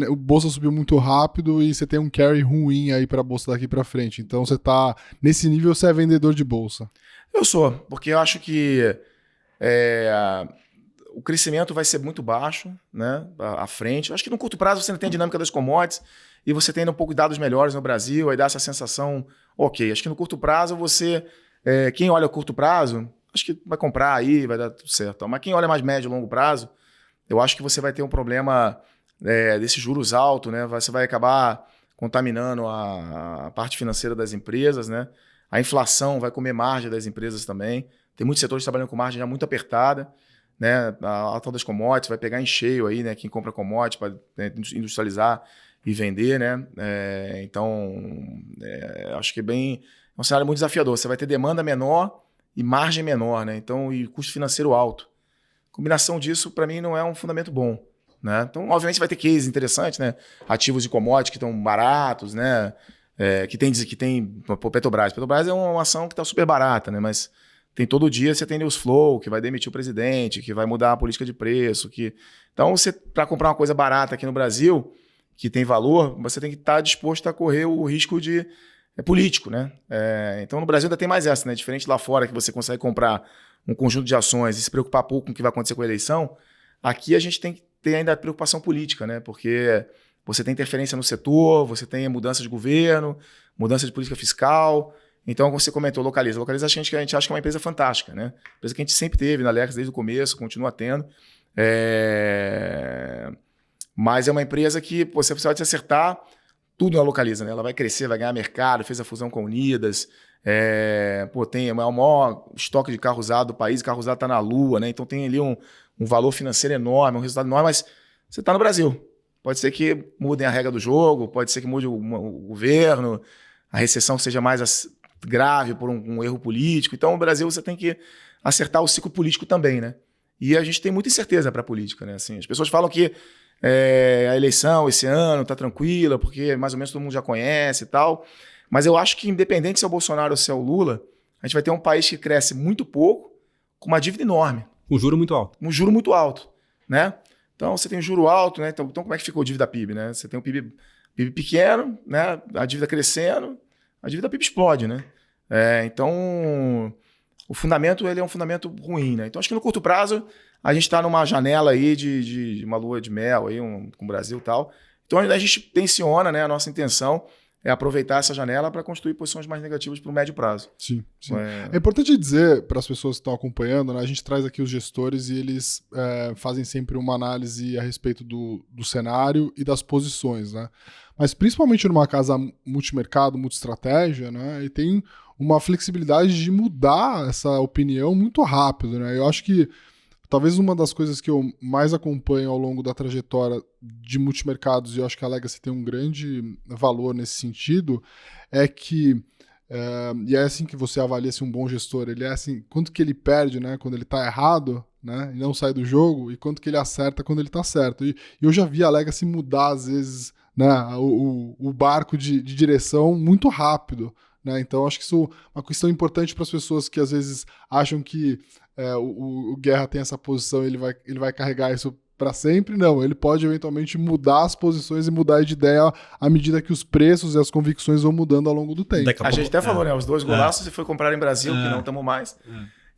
o Bolsa subiu muito rápido e você tem um carry ruim aí para a Bolsa daqui para frente. Então, você tá nesse nível, você é vendedor de Bolsa. Eu sou, porque eu acho que o crescimento vai ser muito baixo, né, à frente. Acho que no curto prazo você ainda tem a dinâmica das commodities e você tem ainda um pouco de dados melhores no Brasil, aí dá essa sensação, ok. Acho que no curto prazo quem olha a curto prazo, acho que vai comprar aí, vai dar tudo certo. Mas quem olha mais médio e longo prazo, eu acho que você vai ter um problema desses juros altos, né? Você vai acabar contaminando a parte financeira das empresas, né? A inflação vai comer margem das empresas também. Tem muitos setores trabalhando com margem já muito apertada, né? A alta das commodities vai pegar em cheio aí, né? Quem compra commodities para industrializar e vender, né? Acho que é um cenário muito desafiador. Você vai ter demanda menor e margem menor, né? Então, e custo financeiro alto. A combinação disso, para mim, não é um fundamento bom, né? Então, obviamente, vai ter cases interessantes, né? Ativos de commodities que estão baratos, né? Que tem Petrobras. Petrobras é uma ação que está super barata, né? Mas tem todo dia você tem news flow, que vai demitir o presidente, que vai mudar a política de preço. Então, para comprar uma coisa barata aqui no Brasil, que tem valor, você tem que estar disposto a correr o risco de político, né? Então, no Brasil ainda tem mais essa, né? Diferente lá fora, que você consegue comprar um conjunto de ações e se preocupar pouco com o que vai acontecer com a eleição, aqui a gente tem que ter ainda a preocupação política, né? Porque você tem interferência no setor, você tem mudança de governo, mudança de política fiscal. Então, como você comentou, Localiza. Localiza a gente acha que é uma empresa fantástica, né? Empresa que a gente sempre teve na Alex desde o começo, continua tendo. Mas é uma empresa que você pode acertar tudo na Localiza, né? Ela vai crescer, vai ganhar mercado, fez a fusão com a Unidas, tem o maior estoque de carro usado do país, o carro usado está na Lua, né? Então tem ali um valor financeiro enorme, um resultado enorme, mas você está no Brasil. Pode ser que mudem a regra do jogo, pode ser que mude o governo, a recessão seja mais grave por um erro político. Então, no Brasil, você tem que acertar o ciclo político também, né? E a gente tem muita incerteza para a política, né? Assim, as pessoas falam que a eleição esse ano está tranquila, porque mais ou menos todo mundo já conhece e tal. Mas eu acho que, independente se é o Bolsonaro ou se é o Lula, a gente vai ter um país que cresce muito pouco, com uma dívida enorme. Um juro muito alto. Um juro muito alto, né? Então, você tem um juro alto, né? Então como é que ficou a dívida PIB, né? Você tem um PIB pequeno, né? A dívida crescendo, a dívida PIB explode, né? Então, o fundamento ele é um fundamento ruim, né? Então, acho que no curto prazo, a gente está numa janela aí de uma lua de mel aí, com o Brasil e tal. Então, a gente tensiona, né? A nossa intenção é aproveitar essa janela para construir posições mais negativas para o médio prazo. Sim. É importante dizer para as pessoas que estão acompanhando, né, a gente traz aqui os gestores e eles fazem sempre uma análise a respeito do cenário e das posições, né? Mas principalmente numa casa multimercado, multiestratégia, né, e tem uma flexibilidade de mudar essa opinião muito rápido, né? Eu acho que talvez uma das coisas que eu mais acompanho ao longo da trajetória de multimercados, e eu acho que a Legacy tem um grande valor nesse sentido, é que, e é assim que você avalia se um bom gestor, ele é assim, quanto que ele perde, né, quando ele está errado, né, e não sai do jogo, e quanto que ele acerta quando ele está certo. E eu já vi a Legacy mudar, às vezes, né, o barco de direção muito rápido, né? Então, acho que isso é uma questão importante para as pessoas que às vezes acham que o Guerra tem essa posição, ele vai carregar isso para sempre. Não, ele pode eventualmente mudar as posições e mudar de ideia à medida que os preços e as convicções vão mudando ao longo do tempo. A gente até falou, né? Os 2 golaços você foi comprar em Brasil, que não estamos mais.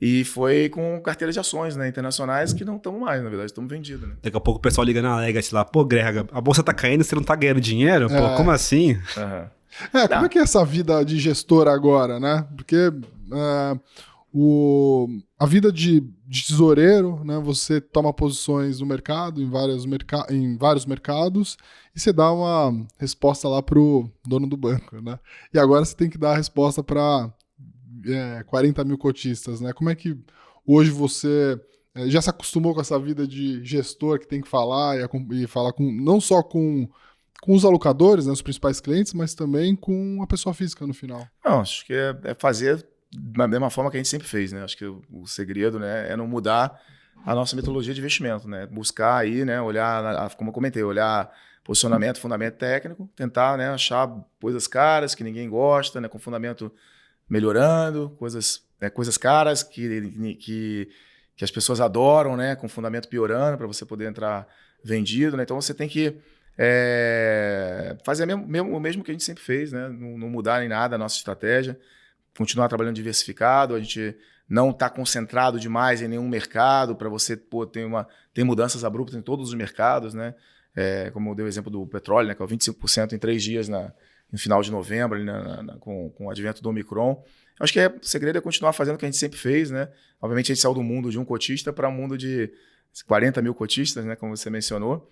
E foi com carteira de ações, né, internacionais, que não estamos mais, na verdade, estamos vendidos. Né? Daqui a pouco o pessoal liga na Legacy lá, pô, Grega, a bolsa tá caindo, você não tá ganhando dinheiro? Pô, como assim? Como é que é essa vida de gestor agora, né? Porque a vida de tesoureiro, né? Você toma posições no mercado, em vários mercados, e você dá uma resposta lá pro dono do banco, né? E agora você tem que dar a resposta para 40 mil cotistas, né? Como é que hoje você já se acostumou com essa vida de gestor que tem que falar e falar não só com os alocadores, né, os principais clientes, mas também com a pessoa física no final? Não, acho que é fazer da mesma forma que a gente sempre fez, né? Acho que o segredo, né, é não mudar a nossa metodologia de investimento, né? Buscar aí, né, olhar, como eu comentei, olhar posicionamento, fundamento técnico, tentar, né, achar coisas caras que ninguém gosta, né, com fundamento melhorando, coisas caras que as pessoas adoram, né, com fundamento piorando para você poder entrar vendido, né? Então você tem que fazer o mesmo que a gente sempre fez, né? Não mudar em nada a nossa estratégia, continuar trabalhando diversificado, a gente não está concentrado demais em nenhum mercado para você ter mudanças abruptas em todos os mercados, né? Como eu dei o exemplo do petróleo, né, que é o 25% em 3 dias no final de novembro, ali com o advento do Omicron. Eu acho que o segredo é continuar fazendo o que a gente sempre fez, né? Obviamente a gente saiu do mundo de um cotista para um mundo de 40 mil cotistas, né, como você mencionou.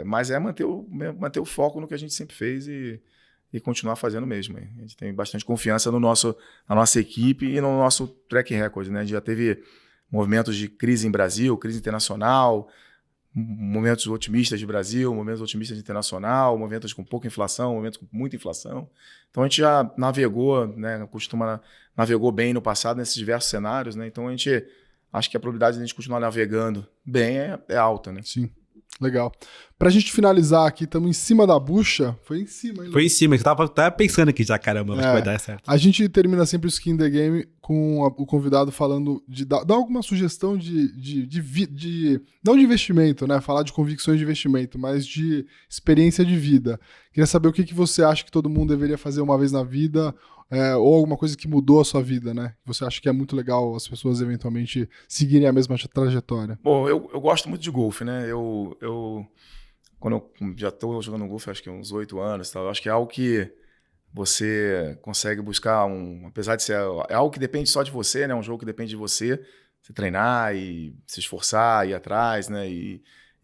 Mas manter o foco no que a gente sempre fez e continuar fazendo mesmo. A gente tem bastante confiança na nossa equipe e no nosso track record, né? A gente já teve movimentos de crise em Brasil, crise internacional, momentos otimistas de Brasil, momentos otimistas de internacional, momentos com pouca inflação, momentos com muita inflação. Então a gente já navegou, né, navegou bem no passado nesses diversos cenários, né? Então acho que a probabilidade de a gente continuar navegando bem é alta, né? Sim. Legal. Pra gente finalizar aqui, estamos em cima da bucha. Foi em cima, hein? Foi em cima, eu tava pensando aqui já, caramba, acho que vai dar certo. A gente termina sempre o Skin the Game com o convidado falando de dar alguma sugestão não de investimento, né? Falar de convicções de investimento, mas de experiência de vida. Queria saber o que você acha que todo mundo deveria fazer uma vez na vida, ou alguma coisa que mudou a sua vida, né? Você acha que é muito legal as pessoas eventualmente seguirem a mesma trajetória? Bom, eu gosto muito de golfe, né? Quando eu já estou jogando golfe, acho que há uns 8 anos, eu acho que é algo que você consegue buscar apesar de ser algo que depende só de você, né? Um jogo que depende de você treinar e se esforçar, ir atrás, né? E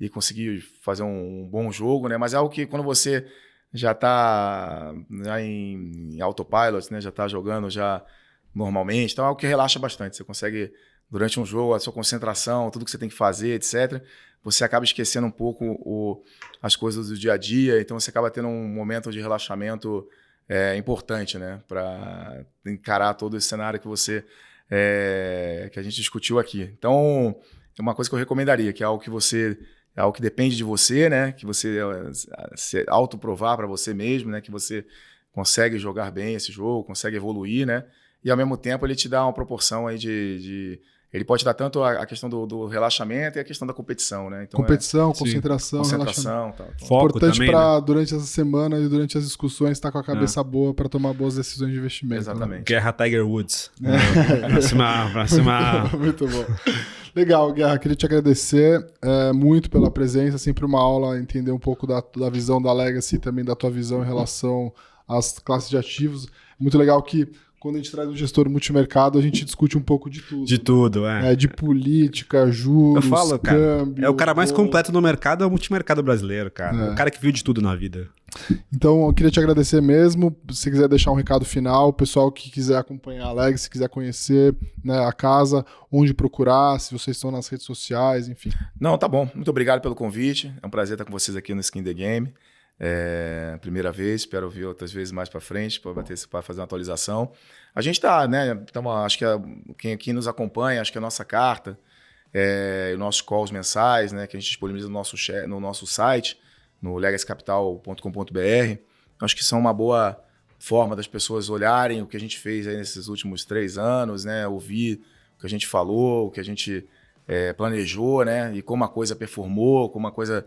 conseguir fazer um bom jogo, né? Mas é algo que quando você já está em autopilot, né? Já está jogando já normalmente, então é algo que relaxa bastante. Você consegue, durante um jogo, a sua concentração, tudo que você tem que fazer, etc., você acaba esquecendo um pouco as coisas do dia a dia, então você acaba tendo um momento de relaxamento importante, né? Para encarar todo esse cenário que a gente discutiu aqui. Então, é uma coisa que eu recomendaria, que é algo que depende de você, né? Que você se autoprovar para você mesmo, né? Que você consegue jogar bem esse jogo, consegue evoluir, né? E ao mesmo tempo ele te dá uma proporção aí ele pode te dar tanto a questão do relaxamento e a questão da competição, né? Então, concentração, relaxamento. Tal. Foco importante também, para né? Durante essa semana e durante as discussões estar com a cabeça boa para tomar boas decisões de investimento. Exatamente. Né? Guerra Tiger Woods. Próxima. Muito bom. Legal, Guerra, queria te agradecer muito pela presença, sempre uma aula, entender um pouco da visão da Legacy e também da tua visão em relação às classes de ativos. Muito legal que quando a gente traz um gestor multimercado, a gente discute um pouco de tudo. De tudo, de política, juros, eu falo, cara, câmbio. é o cara mais completo no mercado, é o multimercado brasileiro, cara. O cara que viu de tudo na vida. Então, eu queria te agradecer mesmo. Se você quiser deixar um recado final, o pessoal que quiser acompanhar a Legacy, se quiser conhecer, né, a casa, onde procurar, se vocês estão nas redes sociais, enfim. Não, tá bom. Muito obrigado pelo convite. É um prazer estar com vocês aqui no Skin the Game. Primeira vez, espero vir outras vezes mais para frente para fazer uma atualização. A gente está, né? Então, acho que quem nos acompanha, acho que a nossa carta, os nossos calls mensais, né? Que a gente disponibiliza no nosso site, no legacycapital.com.br, acho que são uma boa forma das pessoas olharem o que a gente fez aí nesses últimos 3 anos, né? Ouvir o que a gente falou, o que a gente planejou, né? E como a coisa performou, como a coisa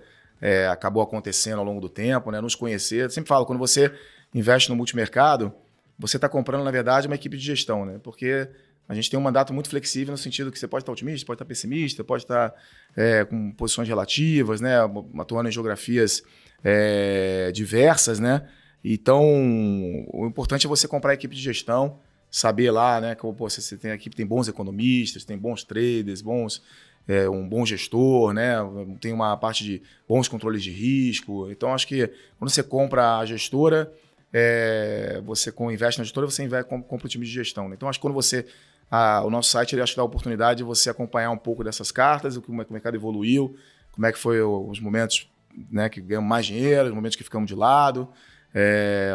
acabou acontecendo ao longo do tempo, né? Nos conhecer. Eu sempre falo, quando você investe no multimercado, você está comprando, na verdade, uma equipe de gestão, né? Porque a gente tem um mandato muito flexível no sentido que você pode estar otimista, pode estar pessimista, pode estar com posições relativas, né? Atuando em geografias diversas, né? Então, o importante é você comprar a equipe de gestão, saber lá, né? Que você tem a equipe, tem bons economistas, tem bons traders, um bom gestor, né? Tem uma parte de bons controles de risco. Então, acho que quando você compra a gestora, você investe na gestora, você compra o time de gestão. Né? Então, acho que quando o nosso site ele acho que dá a oportunidade de você acompanhar um pouco dessas cartas, como é que o mercado evoluiu, como é que foi os momentos, né, que ganhamos mais dinheiro, os momentos que ficamos de lado,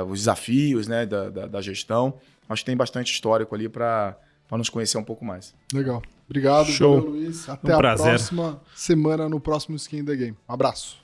os desafios, né, da gestão. Acho que tem bastante histórico ali para para nos conhecer um pouco mais. Legal. Obrigado, Show. valeu, Luiz. Até a prazer. próxima semana, no próximo Skin in the Game. Um abraço.